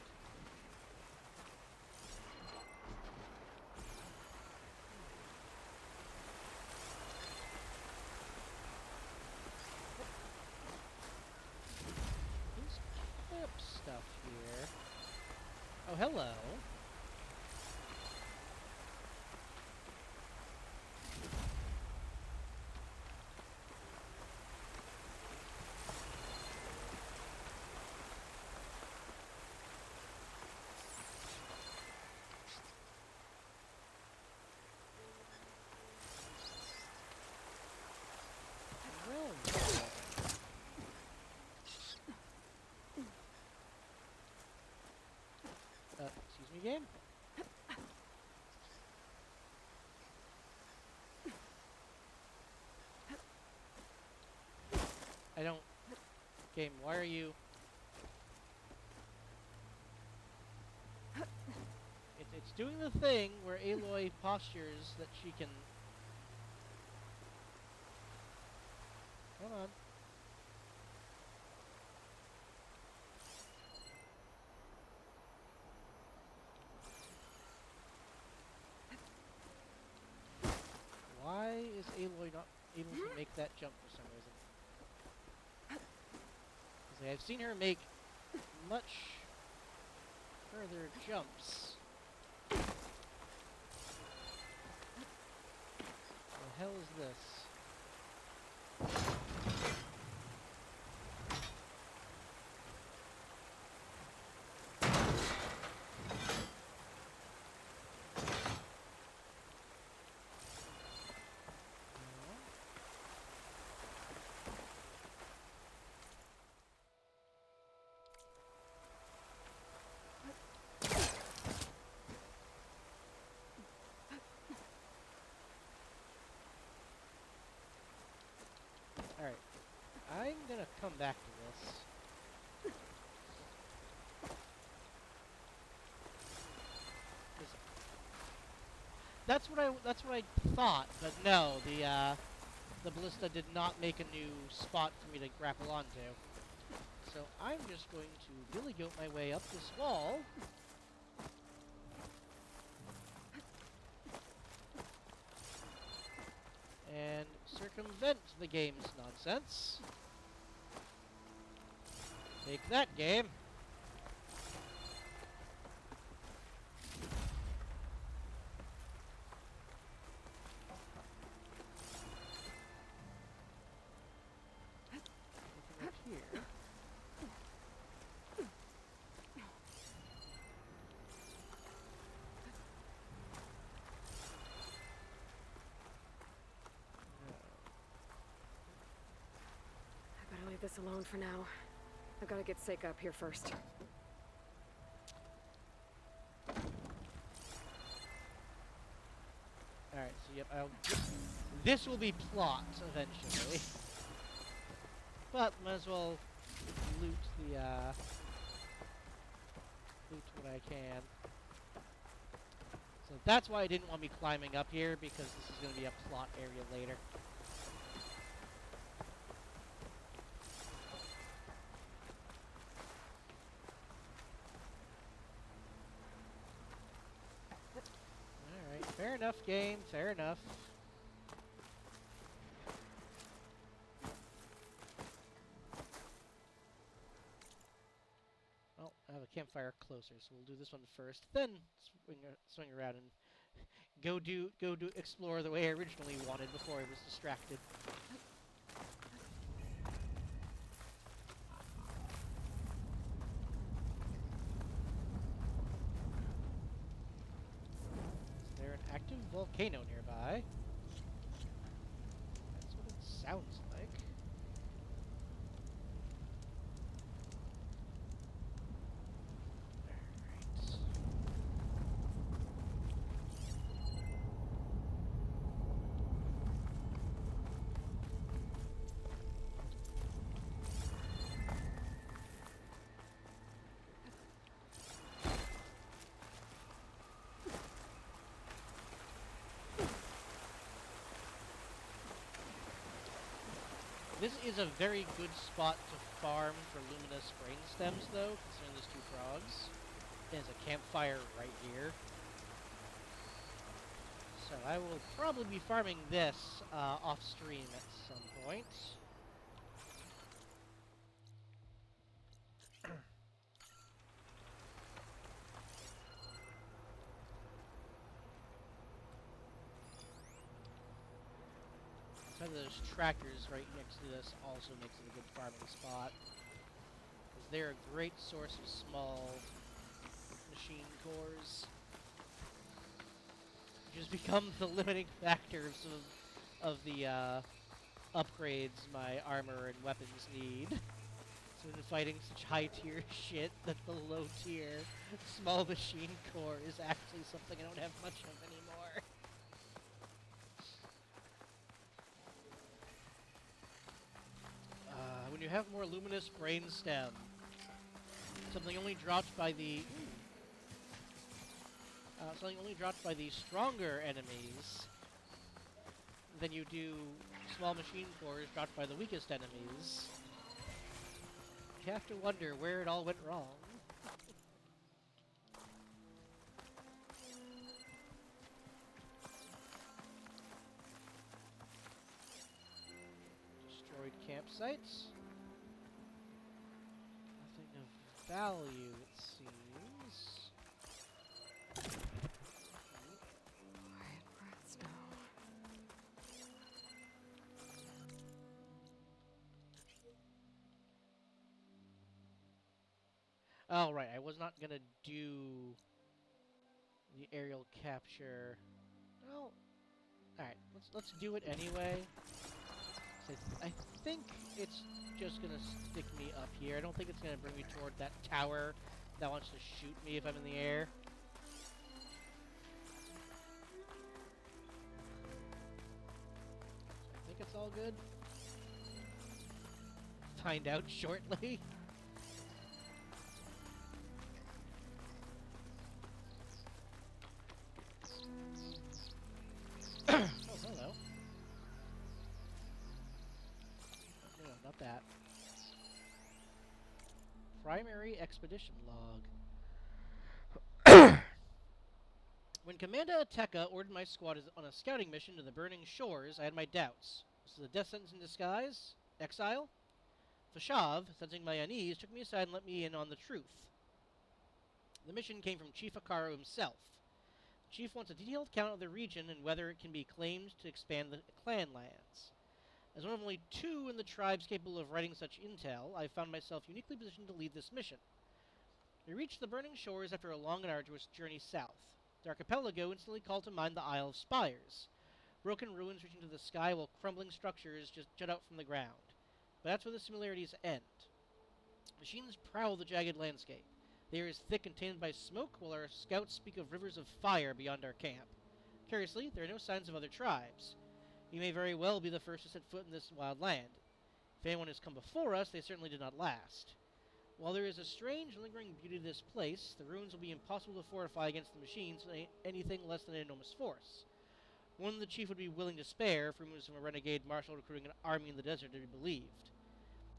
There's camp stuff here. Oh, hello. game? I don't... Game, why are you... It's doing the thing where Aloy postures that she can... Come on. Why is Aloy not able to make that jump for some reason? Because I've seen her make much further jumps. What the hell is this? Alright, I'm gonna come back to this. 'Cause that's what I thought, but no, the ballista did not make a new spot for me to grapple onto. So I'm just going to billy goat my way up this wall. And circumvent the game's nonsense. Take that, game. Anything up here? I better leave this alone for now. I've got to get Seika up here first. Alright, so yep, this will be plot eventually. But might as well loot loot what I can. So that's why I didn't want me climbing up here, because this is going to be a plot area later. Alright, fair enough, game, fair enough. Well, I have a campfire closer, so we'll do this one first, then swing around and go do explore the way I originally wanted before I was distracted. Is there an active volcano nearby? That's what it sounds like. This is a very good spot to farm for luminous brain stems, though, considering there's two frogs. There's a campfire right here. So I will probably be farming this off-stream at some point. Those tractors right next to this also makes it a good farming spot, because they're a great source of small machine cores, which has become the limiting factors of the upgrades my armor and weapons need. So we've been fighting such high tier shit that the low tier small machine core is actually something I don't have much of anymore. When you have more luminous brainstem, something only dropped by the stronger enemies than you do small machine cores dropped by the weakest enemies. You have to wonder where it all went wrong. Destroyed campsites. Nothing of value, it seems. Quiet breaths now. Oh, right, I was not gonna do the aerial capture. Well, alright, let's do it anyway. I think it's just gonna stick me up here. I don't think it's gonna bring me toward that tower that wants to shoot me if I'm in the air. So I think it's all good. Find out shortly. Oh, hello. No, not that. Primary expedition log. When Commander Ateka ordered my squad on a scouting mission to the burning shores, I had my doubts. Was this a death sentence in disguise? Exile? Fashav, sensing my unease, took me aside and let me in on the truth. The mission came from Chief Akaro himself. The chief wants a detailed account of the region and whether it can be claimed to expand the clan lands. As one of only 2 in the tribes capable of writing such intel, I found myself uniquely positioned to lead this mission. We reached the burning shores after a long and arduous journey south. The archipelago instantly called to mind the Isle of Spires, broken ruins reaching to the sky while crumbling structures just jut out from the ground. But that's where the similarities end. Machines prowl the jagged landscape. The air is thick and tainted by smoke, while our scouts speak of rivers of fire beyond our camp. Curiously, there are no signs of other tribes. We may very well be the first to set foot in this wild land. If anyone has come before us, they certainly did not last. While there is a strange, lingering beauty to this place, the ruins will be impossible to fortify against the machines with anything less than an enormous force. One the chief would be willing to spare, for rumors of a renegade marshal recruiting an army in the desert to be believed.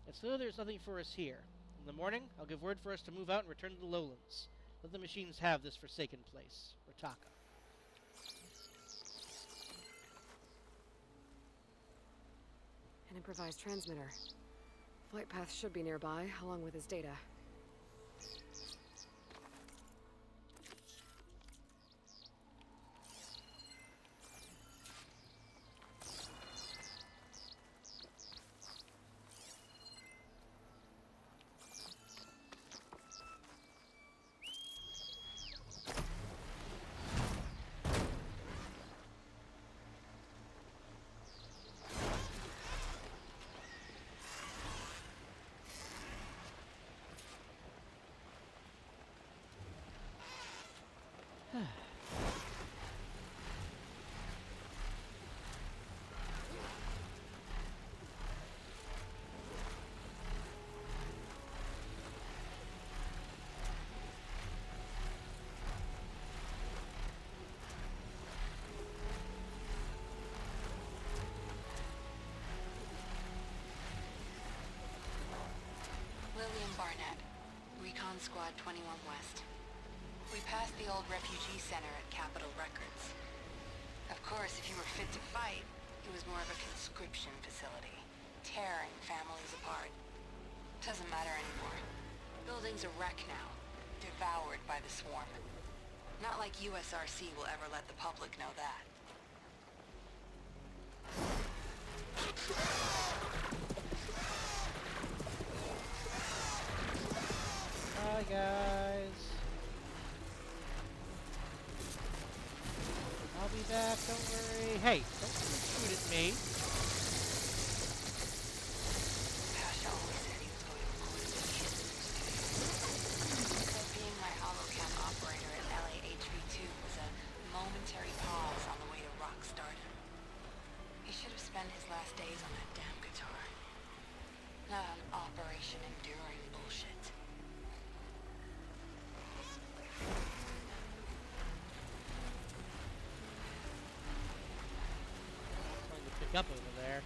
It's clear there's nothing for us here. In the morning, I'll give word for us to move out and return to the lowlands. Let the machines have this forsaken place. Rataka. An improvised transmitter. Flight path should be nearby, along with his data. Barnett, Recon Squad 21 West. We passed the old refugee center at Capitol Records. Of course, if you were fit to fight, it was more of a conscription facility, tearing families apart. Doesn't matter anymore. Building's a wreck now, devoured by the swarm. Not like USRC will ever let the public know that. Hi guys. I'll be back, don't worry. Hey, don't shoot at me. Pasha always said he was going to close spend his last days on that damn guitar. Not on Operation Enduring bullshit. Something to pick up over there.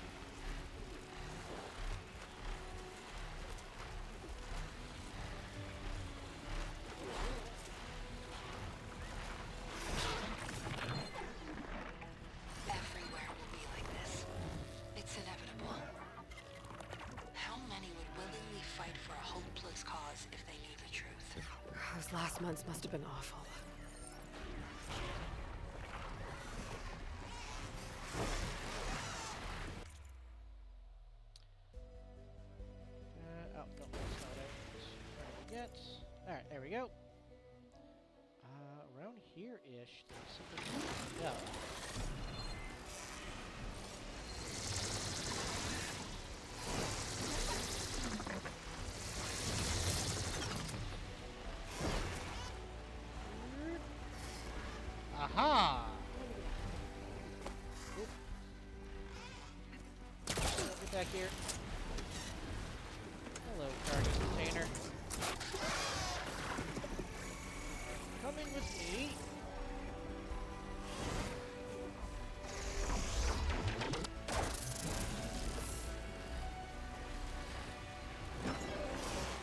Everywhere will be like this. It's inevitable. How many would willingly fight for a hopeless cause if they knew the truth? Those last months must have been awful. Oh, no, that's not it. Get. Alright, there we go. Around here-ish, there's something to go. Aha! Oop. Get back here. Hello, cargo container. Coming with me.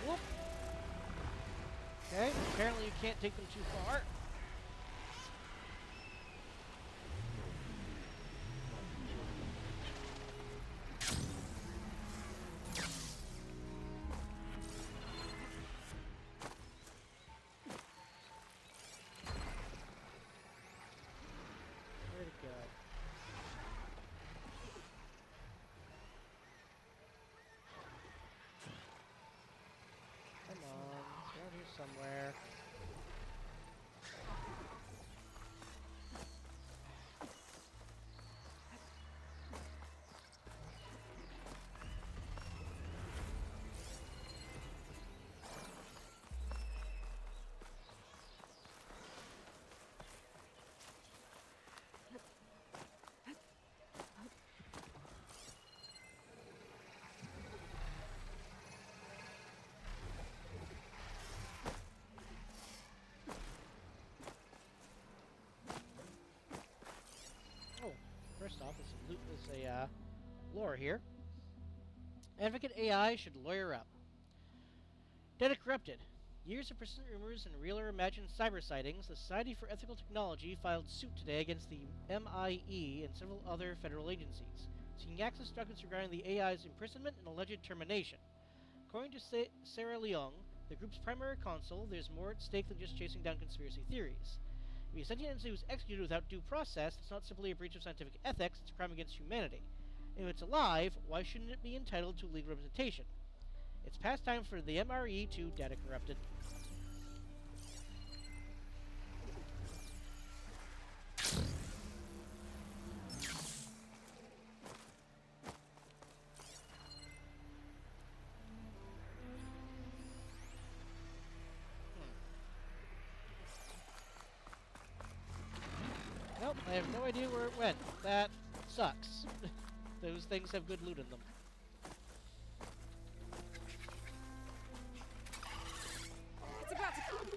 Whoop. Okay, apparently you can't take them too far. Where'd it go? Come on, it's around here somewhere. Oh, first off, there's a lore here. Advocate AI should lawyer up. Data corrupted. Years of persistent rumors and real or imagined cyber sightings, the Society for Ethical Technology filed suit today against the MIE and several other federal agencies, seeking access to documents regarding the AI's imprisonment and alleged termination. According to Sarah Leong, the group's primary counsel, there's more at stake than just chasing down conspiracy theories. If a sentient entity was executed without due process, it's not simply a breach of scientific ethics, it's a crime against humanity. And if it's alive, why shouldn't it be entitled to legal representation? It's past time for the MRE to data corrupted. Nope, I have no idea where it went. That sucks. Those things have good loot in them. It's about to come.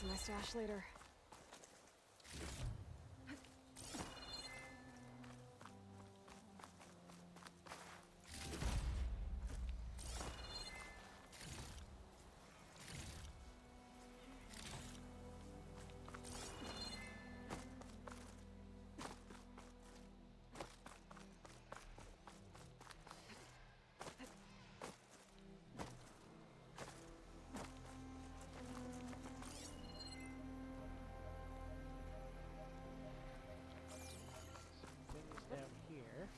to my stash later. Things down here.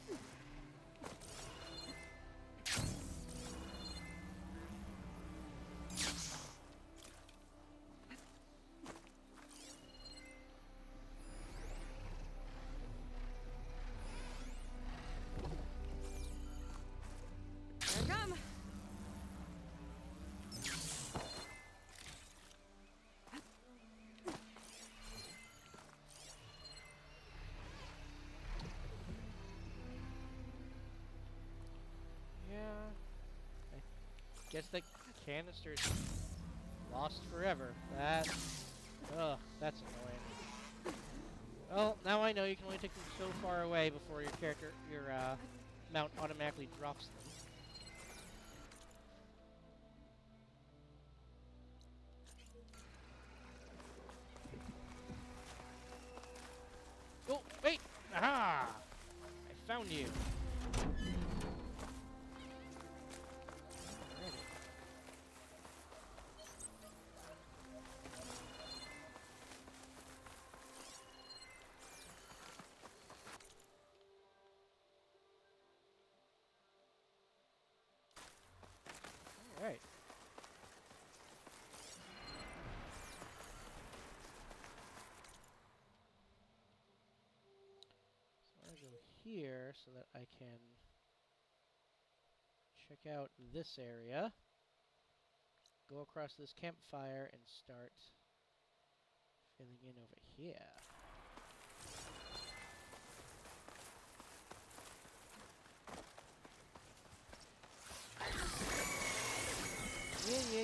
Here I come! Yeah. I guess the canister's lost forever. That's annoying. Well, now I know you can only take them so far away before your mount automatically drops them. Oh, wait! Aha! I found you. Alrighty. Alright. So I'm gonna go here so that I can check out this area. Go across this campfire and start filling in over here.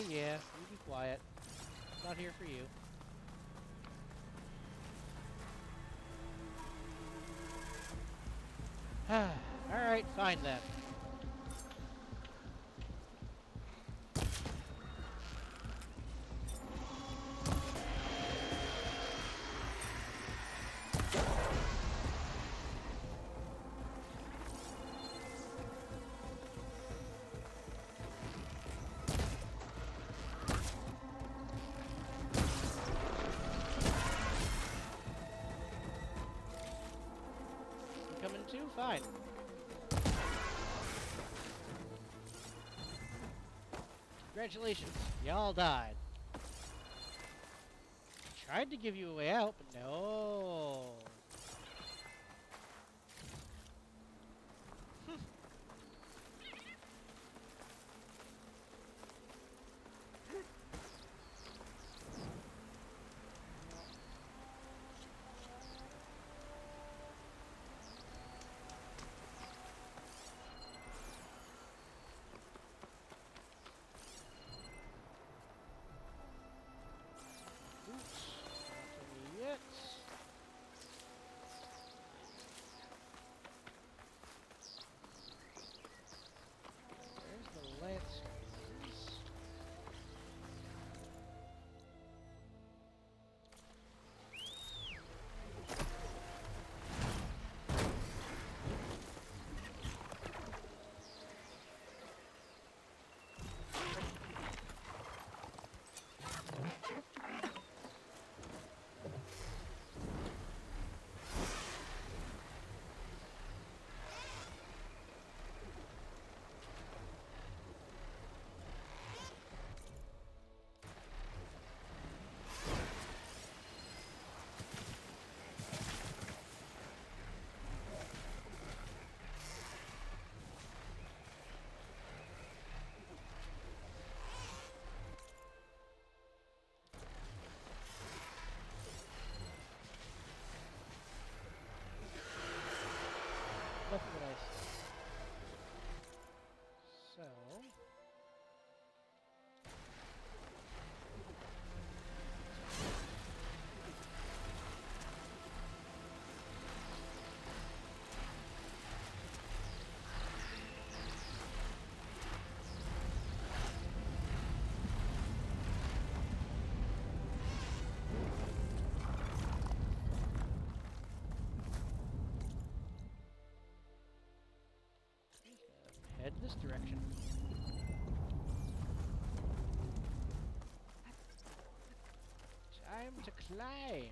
Yeah. You be quiet. I'm not here for you. Alright, fine then. You coming too? Fine. Congratulations, y'all died. Tried to give you a way out, but no. Oops, not to me yet. head this direction. Time to climb.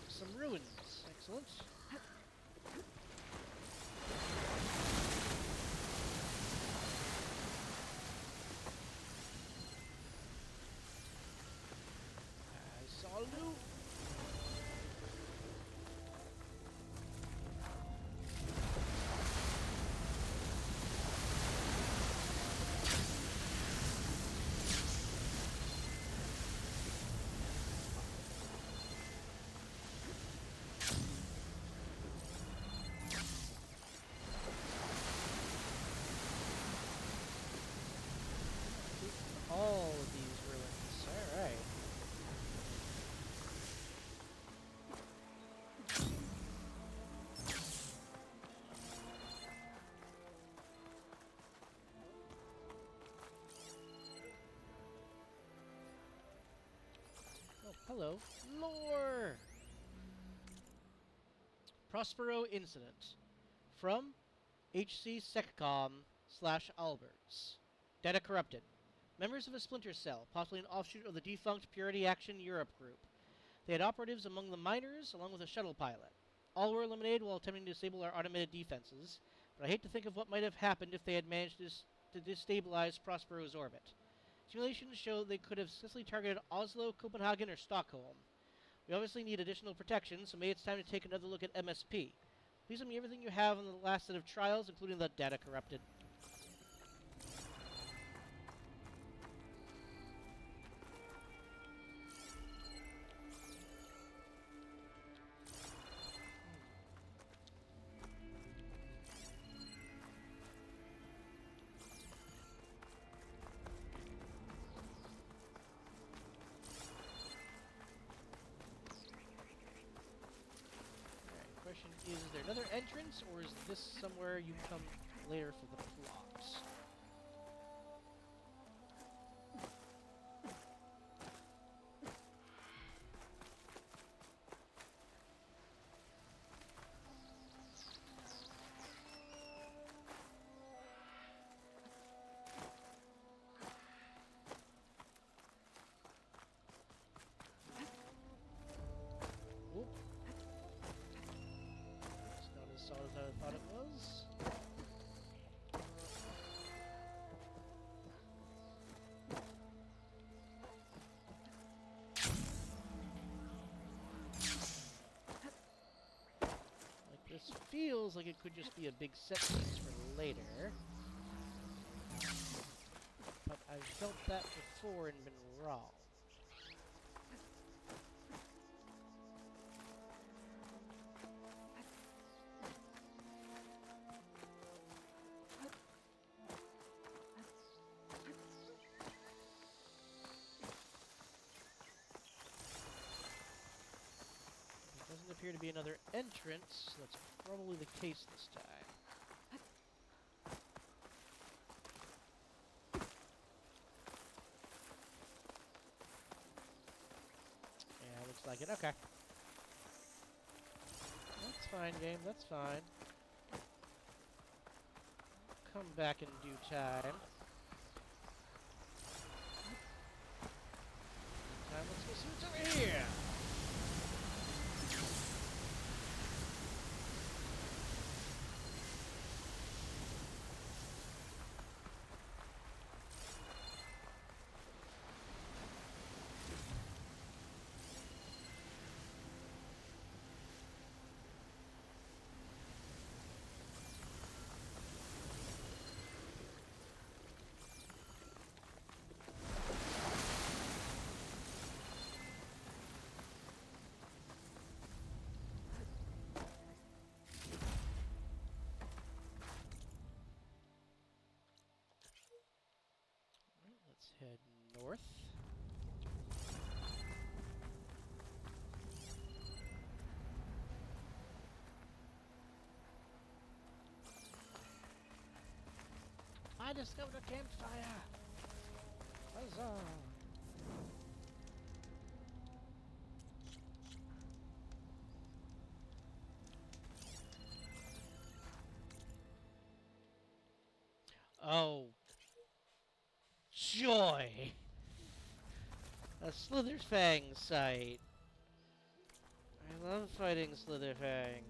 Some ruins. Excellent. I saw loot. All of these ruins. Alright. Oh, hello. Lore! Prospero Incident. From HC Seccom/Alberts. Data corrupted. Members of a splinter cell, possibly an offshoot of the defunct Purity Action Europe group. They had operatives among the miners, along with a shuttle pilot. All were eliminated while attempting to disable our automated defenses, but I hate to think of what might have happened if they had managed to destabilize Prospero's orbit. Simulations show they could have successfully targeted Oslo, Copenhagen, or Stockholm. We obviously need additional protection, so maybe it's time to take another look at MSP. Please send me everything you have on the last set of trials, including the data corrupted. Question is there another entrance, or is this somewhere you come later for the plot? Oop. It's not as solid as I thought it was. Like, this feels like it could just be a big set piece for later. But I've felt that before and been wrong. Doesn't appear to be another entrance, so that's probably the case this time. Yeah, looks like it. Okay. That's fine, game. That's fine. Come back in due time. Meantime, let's go see what's over here! Let's head north. I discovered a campfire! Huzzah! Oh, joy! A Slitherfang site. I love fighting Slitherfangs.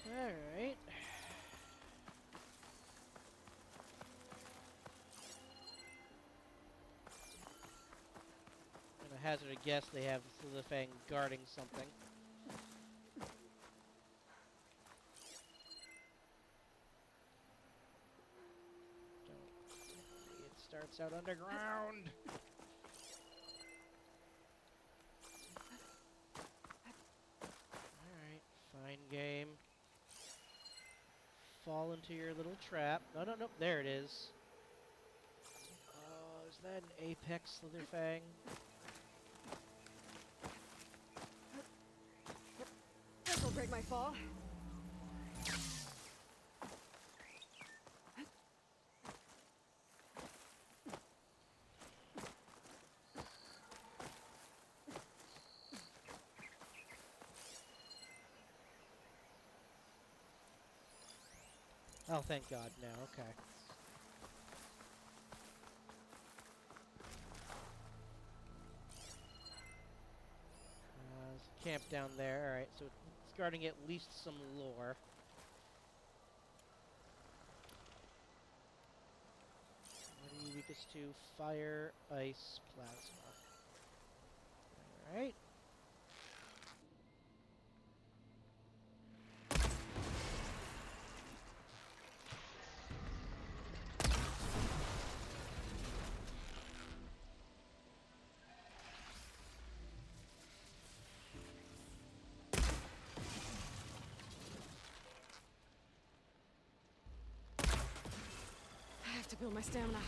Alright. I'm gonna hazard a guess they have Slitherfang guarding something. Don't. It starts out underground! Alright, fine game. Fall into your little trap. No, no, no, there it is. Oh, is that an apex Slitherfang? This'll break my fall. Oh, thank God, no, okay. There's a camp down there, alright, so it's guarding at least some lore. What are you weakest to? Fire, ice, plasma. Alright. I have to build my stamina.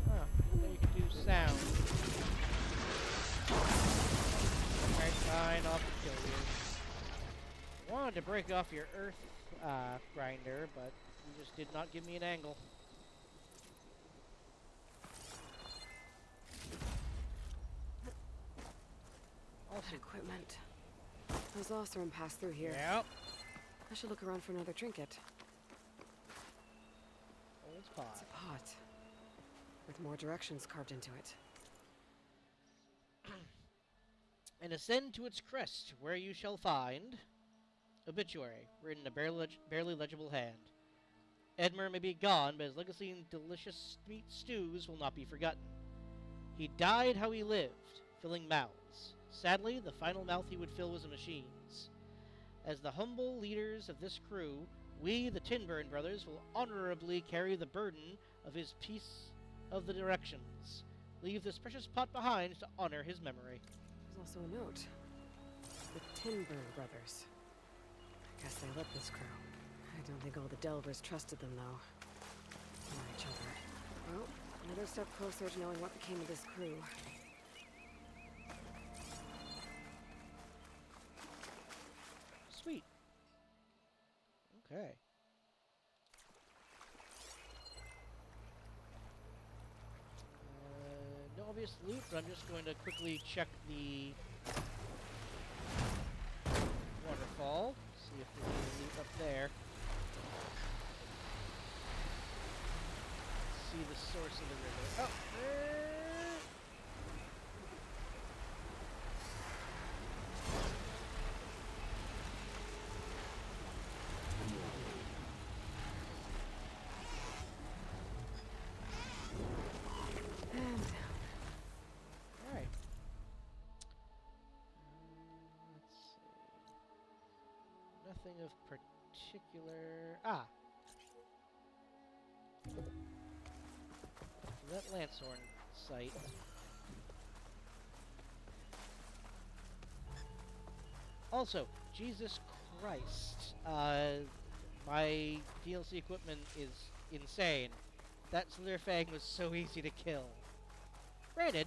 Huh, so you can do sound. Alright, fine, I'll kill you. I wanted to break off your earth grinder, but you just did not give me an angle. Also, Equipment. Those Oseram passed through here. yep, I should look around for another trinket. old pot. It's a pot. With more directions carved into it. And ascend to its crest, where you shall find obituary, written in a barely legible hand. Edmer may be gone, but his legacy in delicious meat stews will not be forgotten. He died how he lived, filling mouths. Sadly, the final mouth he would fill was a machine's. As the humble leaders of this crew, we, the Tinburn brothers, will honorably carry the burden of his piece of the directions. Leave this precious pot behind to honor his memory. There's also a note. The Tinburn brothers. I guess they led this crew. I don't think all the Delvers trusted them, though. Or each other. Well, another step closer to knowing what became of this crew. Sweet. Okay. No obvious loot, but I'm just going to quickly check the waterfall. See if there's any loot up there. See the source of the river. Oh, anything of particular... Ah! That Lancehorn site. Also, Jesus Christ, my DLC equipment is insane. That Slurfang was so easy to kill. Granted,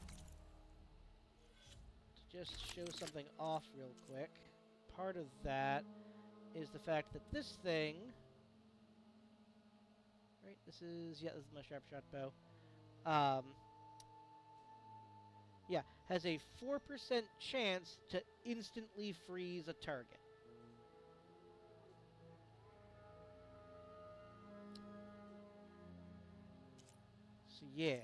to just show something off real quick, part of that is the fact that this thing... Right, this is my sharp shot bow. Yeah, has a 4% chance to instantly freeze a target. So yeah.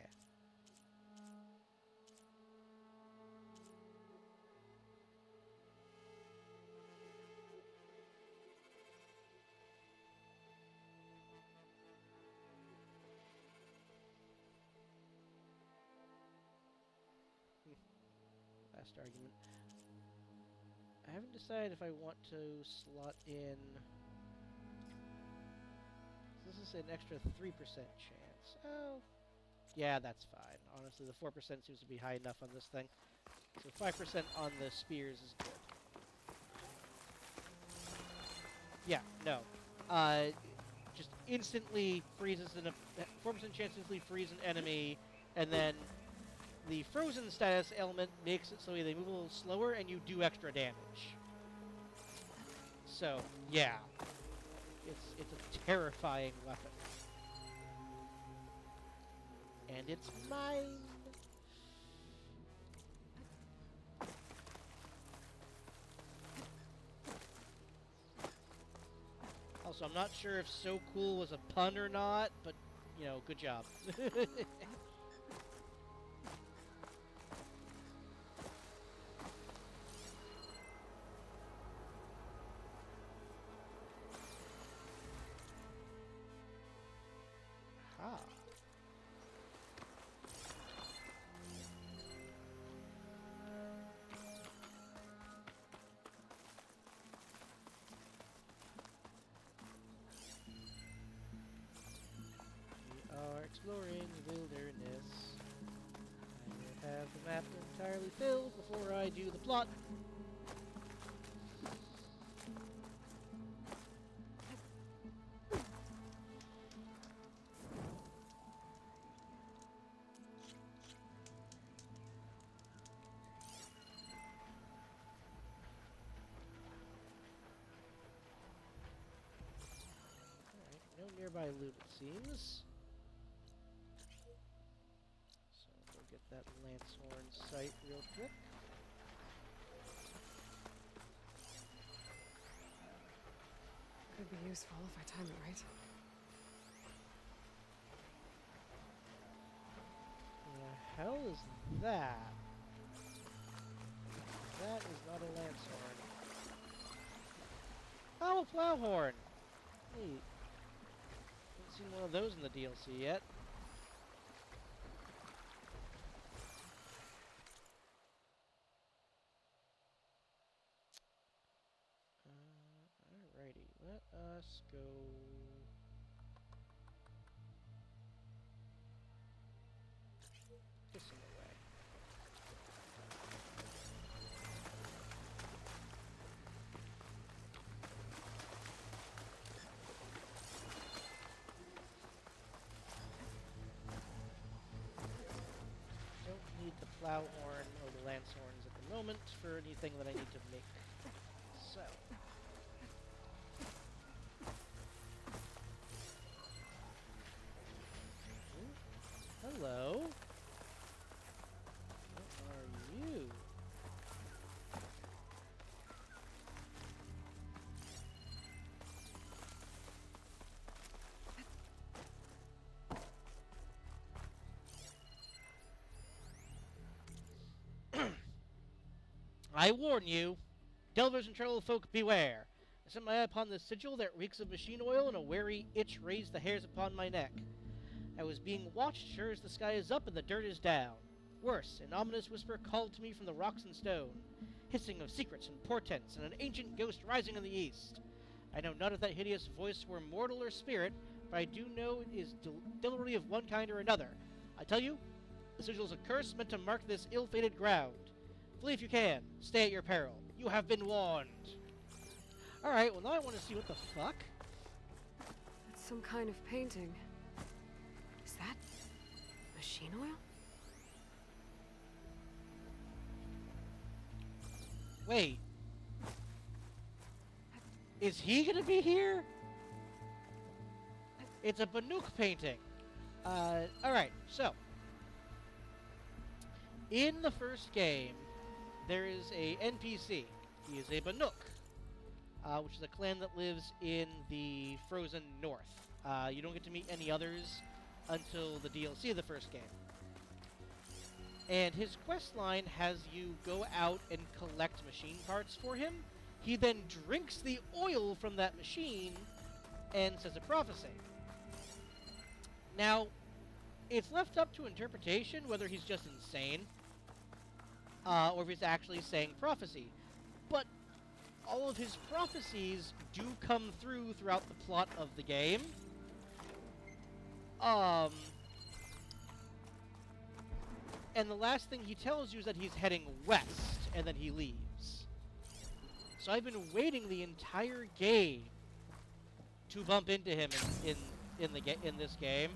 Last argument. I haven't decided if I want to slot in... This is an extra 3% chance. Oh, yeah, that's fine. Honestly, the 4% seems to be high enough on this thing. So 5% on the spears is good. Yeah, no. Just instantly freezes 4% chance to instantly freeze an enemy, and then the frozen status element makes it so they move a little slower and you do extra damage. So, yeah. It's a terrifying weapon. And it's mine! Also, I'm not sure if "so cool" was a pun or not, but, you know, good job. Ah. We are exploring the wilderness. I will have the map entirely filled before I do the plot. No nearby loot, it seems. So we'll get that Lancehorn site real quick. Could be useful if I time it right. The hell is that? That is not a Lancehorn. Oh, a Plowhorn! Neat. Haven't seen one of those in the DLC yet. Alrighty, let us go... this in the way. Don't need the Plowhorn or the Lancehorns at the moment for anything that I need to make. So... hello. What are you? I warn you, delvers and travel folk beware. I set my eye upon this sigil that reeks of machine oil, and a wary itch raised the hairs upon my neck. I was being watched, sure as the sky is up and the dirt is down. Worse, an ominous whisper called to me from the rocks and stone, hissing of secrets and portents, and an ancient ghost rising in the east. I know not if that hideous voice were mortal or spirit, but I do know it is deliberately of one kind or another. I tell you, the sigil is a curse meant to mark this ill-fated ground. Flee if you can. Stay at your peril. You have been warned. Alright, well now I want to see what the fuck. That's some kind of painting. Is that machine oil? Wait. Is he gonna be here? It's a Banuk painting. Alright, so. In the first game, there is a NPC. He is a Banuk, which is a clan that lives in the frozen north. You don't get to meet any others until the DLC of the first game. And his quest line has you go out and collect machine parts for him. He then drinks the oil from that machine and says a prophecy. Now, it's left up to interpretation whether he's just insane or if he's actually saying prophecy. But all of his prophecies do come through throughout the plot of the game. And the last thing he tells you is that he's heading west, and then he leaves. So I've been waiting the entire game to bump into him in this game.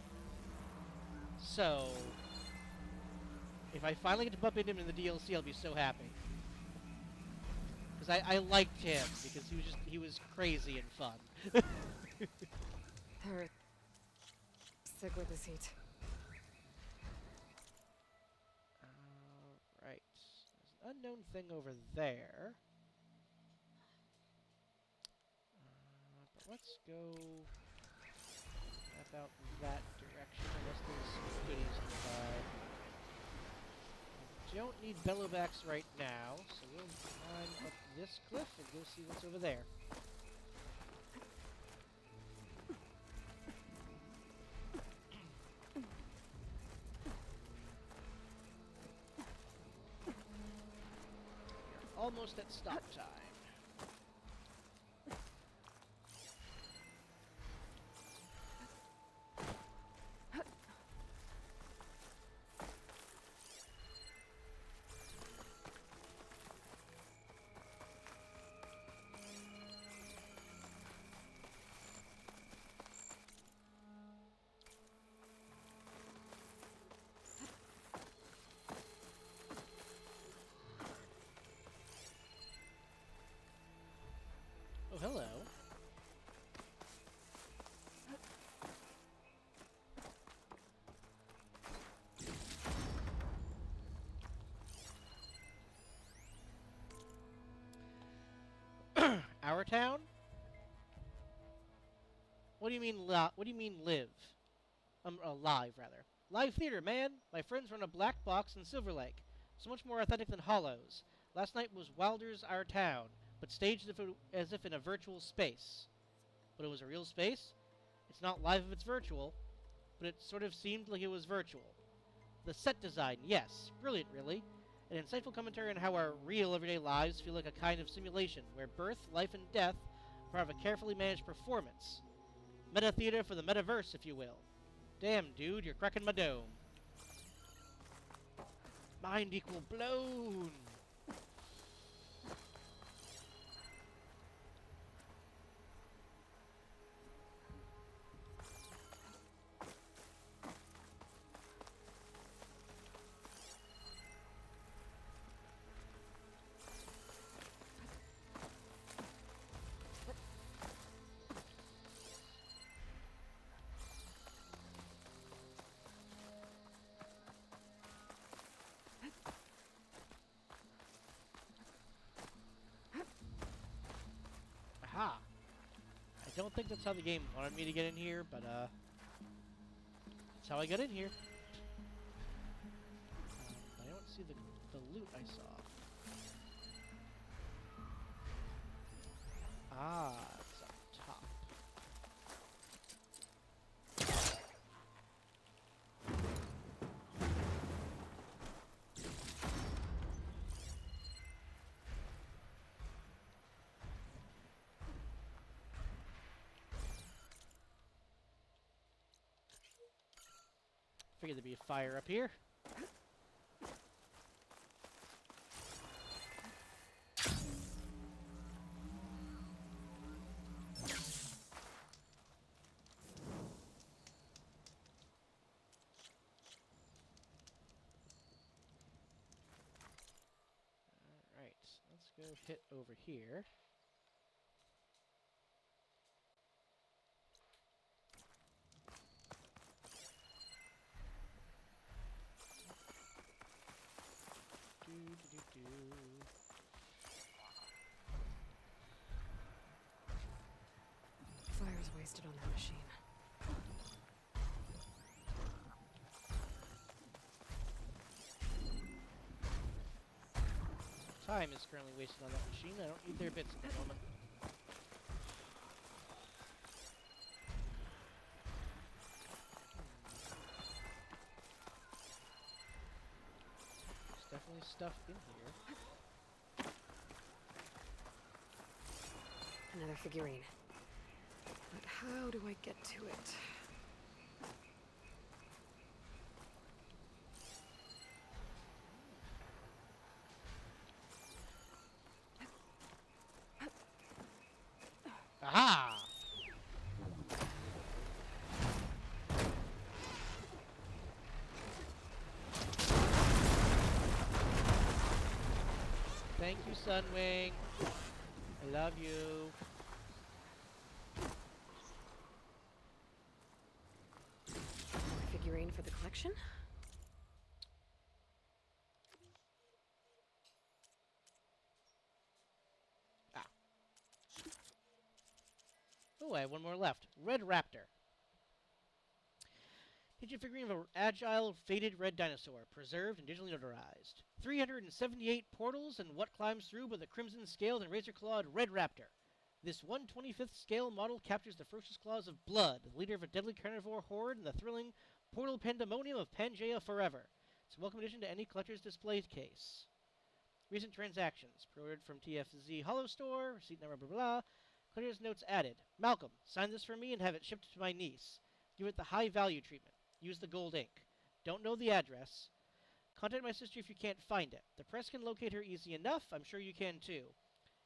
So if I finally get to bump into him in the DLC, I'll be so happy. Because I liked him because he was crazy and fun. They're sick with this heat. Right. There's an unknown thing over there. But let's go about that direction unless there's some goodies inside. We don't need bellowbacks right now, so we'll climb up this cliff and go see what's over there. Almost at stop time. Oh, hello. Our town? What do you mean what do you mean live? Live, rather. Live theater, man! My friends run a black box in Silver Lake. So much more authentic than Hollows. Last night was Wilder's Our Town, but staged as if in a virtual space. But it was a real space? It's not live if it's virtual, but it sort of seemed like it was virtual. The set design, yes. Brilliant, really. An insightful commentary on how our real everyday lives feel like a kind of simulation, where birth, life, and death are part of a carefully managed performance. Meta theater for the metaverse, if you will. Damn, dude, you're cracking my dome. Mind equal blown. Aha! I don't think that's how the game wanted me to get in here, but that's how I got in here. I don't see the loot I saw. Ah, it's up top. Figured there'd be a fire up here. Alright, let's go hit over here. Fire's wasted on that machine. Time is currently wasted on that machine. I don't need their bits at the moment. There's definitely stuff in here. Another figurine. But how do I get to it? Aha! Thank you, Sunwing. I love you. More figurine for the collection? Oh, I have one more left. Red Raptor. Pigeon figurine of an agile, faded red dinosaur, preserved and digitally notarized. 378 portals and what climbs through but the crimson-scaled and razor-clawed Red Raptor. This 1/25th scale model captures the ferocious claws of Blood, the leader of a deadly carnivore horde, and the thrilling portal pandemonium of Pangea Forever. It's a welcome addition to any collector's display case. Recent transactions. Pre-ordered from TFZ Hollow Store. Receipt number blah blah. Collector's notes added. Malcolm, sign this for me and have it shipped to my niece. Give it the high value treatment. Use the gold ink. Don't know the address. Contact my sister if you can't find it. The press can locate her easy enough. I'm sure you can too.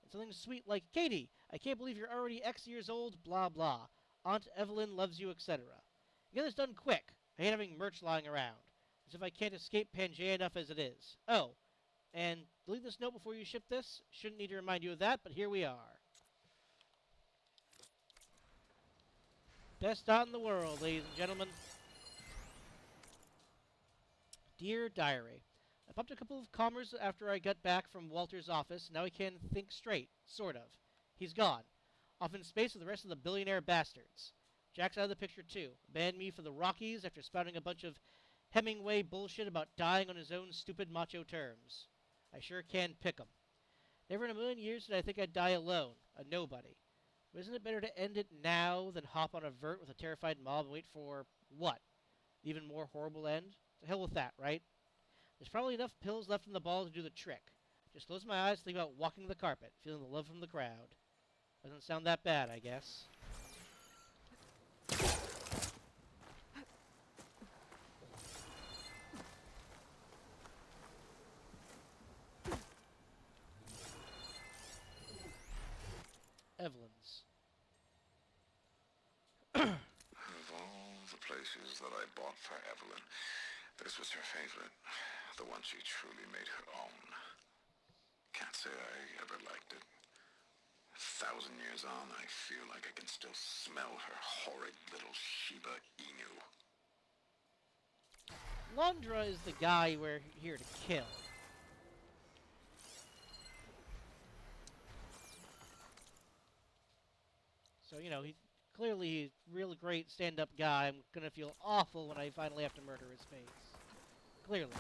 And something sweet like, Katie, I can't believe you're already X years old, blah blah. Aunt Evelyn loves you, etc. Get this done quick. I hate having merch lying around. As if I can't escape Pangea enough as it is. Oh, and delete this note before you ship this. Shouldn't need to remind you of that, but here we are. Best dot in the world, ladies and gentlemen. Dear Diary, I popped a couple of commas after I got back from Walter's office. Now I can think straight, sort of. He's gone. Off in space with the rest of the billionaire bastards. Jack's out of the picture too. Banned me for the Rockies after spouting a bunch of Hemingway bullshit about dying on his own stupid macho terms. I sure can pick 'em. Never in a million years did I think I'd die alone, a nobody. But isn't it better to end it now than hop on a vert with a terrified mob and wait for, what? An even more horrible end? To hell with that, right? There's probably enough pills left in the ball to do the trick. Just close my eyes, think about walking the carpet, feeling the love from the crowd. Doesn't sound that bad, I guess. Evelyn's. Of all the places that I bought for Evelyn, this was her favorite. The one she truly made her own. Can't say I ever liked it. 1,000 years on, I feel like I can still smell her horrid little Shiba Inu. Londra is the guy we're here to kill. So, you know, he's a really great stand-up guy. I'm gonna feel awful when I finally have to murder his face. Clearly.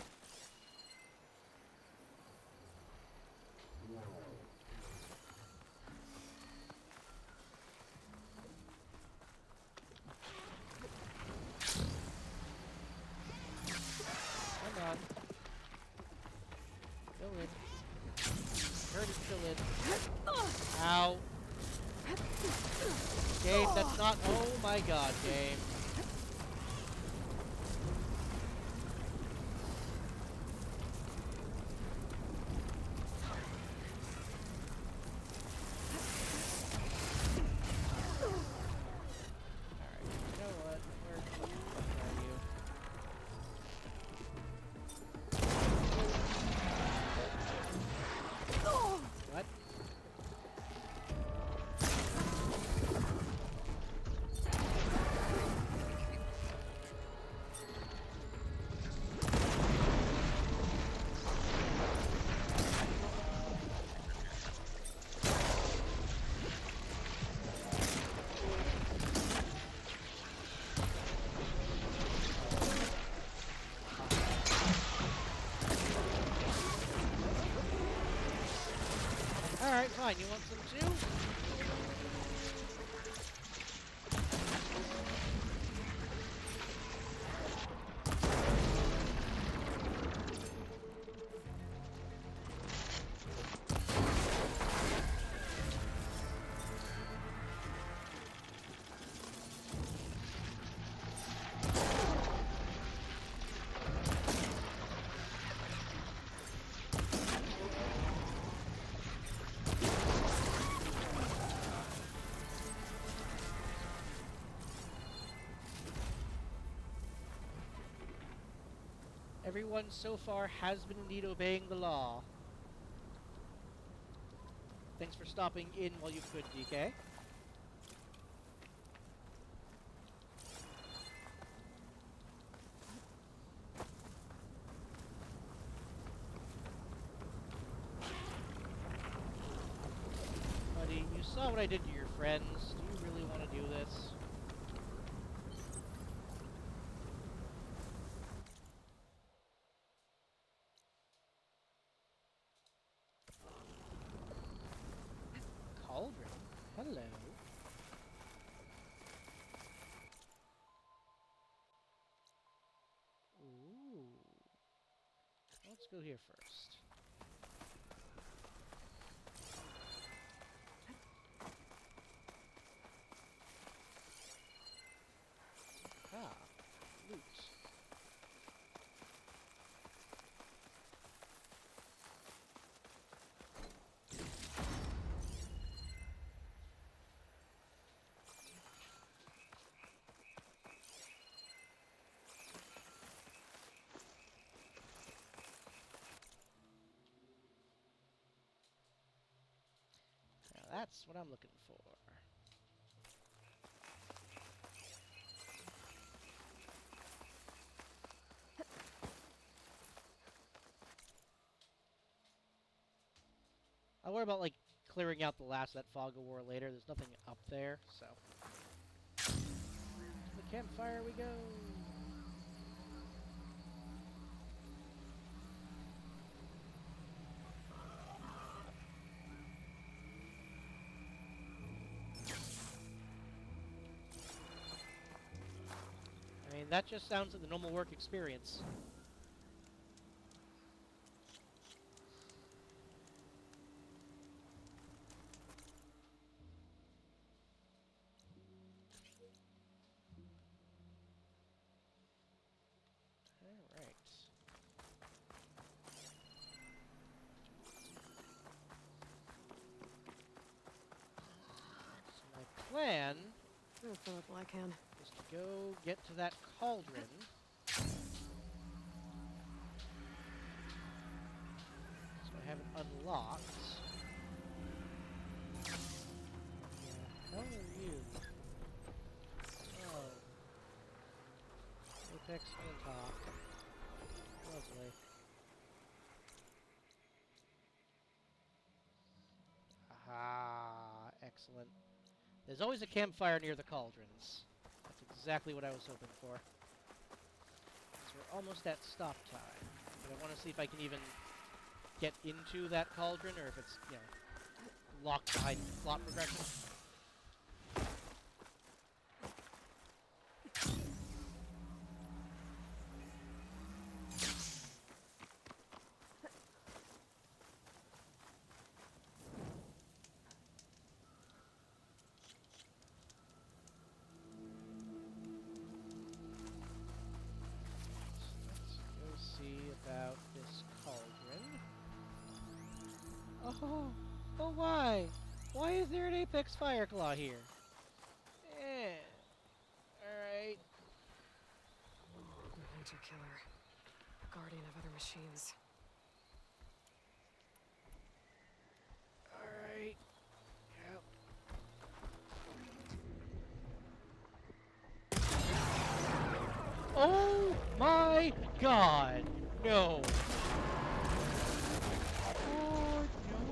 Come on. Go in. Hurt it, still in. Ow. Game, that's not... Oh my god, game. fine. You want some too? Everyone so far has been indeed obeying the law. Thanks for stopping in while you could, DK. Buddy, you saw what I did to your friends. Do you really want to do this? Cauldron? Hello. Ooh. Let's go here first. Ah, loot. Now that's what I'm looking for. I'll worry about, like, clearing out the last of that fog of war later. There's nothing up there, so. To the campfire we go! I mean, that just sounds like the normal work experience. Alright. So my plan I'll fill up while I can. is to go get to that cauldron. So I have it unlocked. Who the hell are you? Oh. Apex Flintlock. Lovely. Aha, excellent. There's always a campfire near the cauldrons. That's exactly what I was hoping for. So we're almost at stop time. But I want to see if I can even get into that cauldron, or if it's, you know, locked behind plot progression. About this cauldron. Oh, oh why? Why is there an Apex Fireclaw here? Eh. Alright. Hunter killer. Guardian of other machines. Alright. Yep. Oh my god! No! Oh no!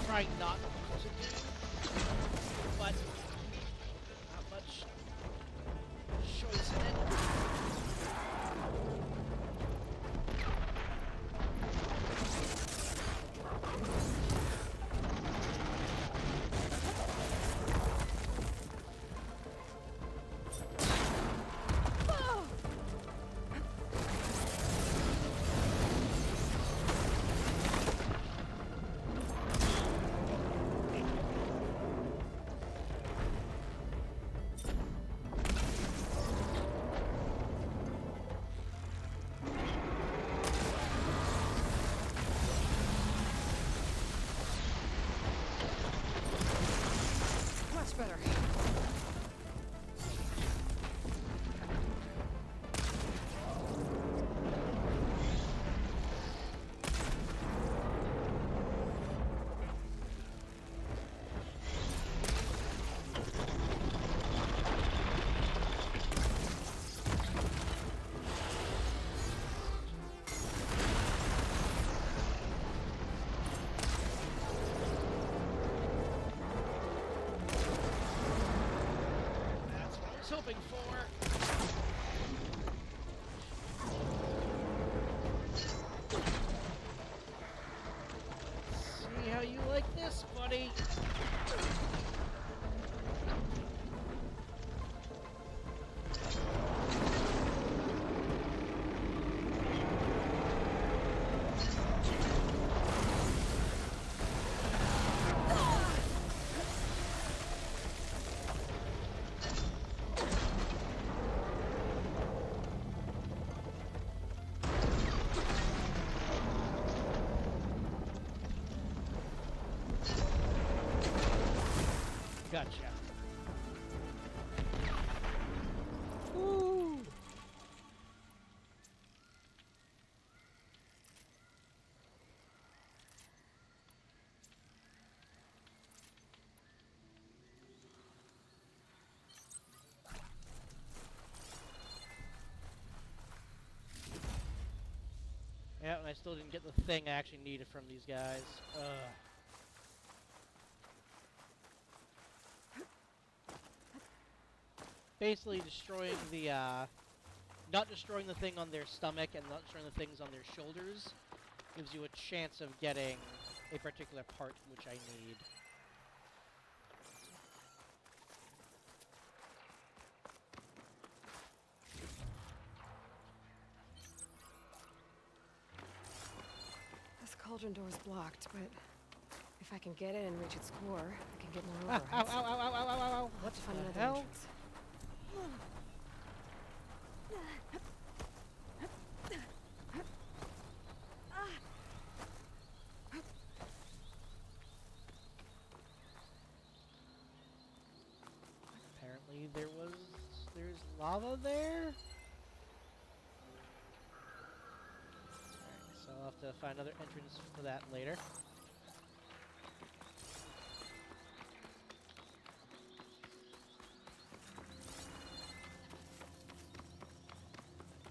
trying not to do, but not much choice in it. Much better. Hoping for. See how you like this, buddy. Gotcha. Woo! Yeah, and I still didn't get the thing I actually needed from these guys. Ugh. Basically destroying the, not destroying the thing on their stomach and not destroying the things on their shoulders gives you a chance of getting a particular part which I need. This cauldron door's blocked, but if I can get it and reach its core, I can get more Ow, ow, overrides. ow, ow, ow, ow, ow, ow. I'll What have to find the another hell? entrance. Apparently there's lava there? Alright, so I'll have to find another entrance for that later.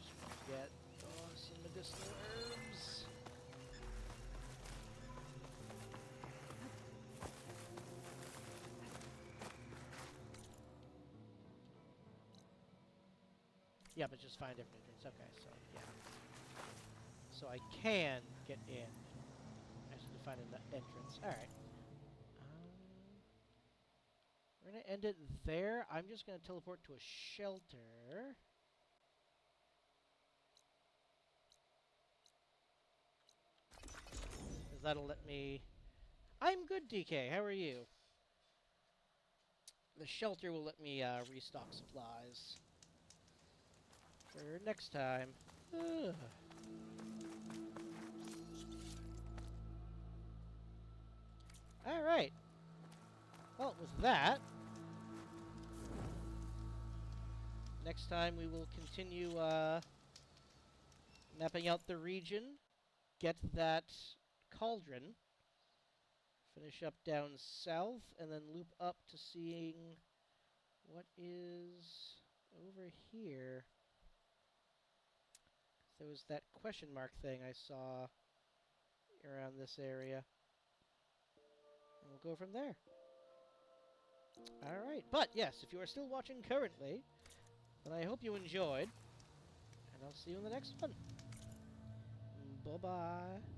Just want to get some medicinal herbs. Yeah, but just find different entrance. Okay, so yeah. So I can get in. I just need to find an entrance. Alright. We're going to end it there. I'm just going to teleport to a shelter. Because that'll let me... I'm good, DK. How are you? The shelter will let me restock supplies. For next time. Ugh. Alright. Well, with that, next time we will continue mapping out the region, get that cauldron, finish up down south, and then loop up to seeing what is over here. There was that question mark thing I saw around this area. And we'll go from there. Alright, but yes, if you are still watching currently, then I hope you enjoyed, and I'll see you in the next one. Bye-bye.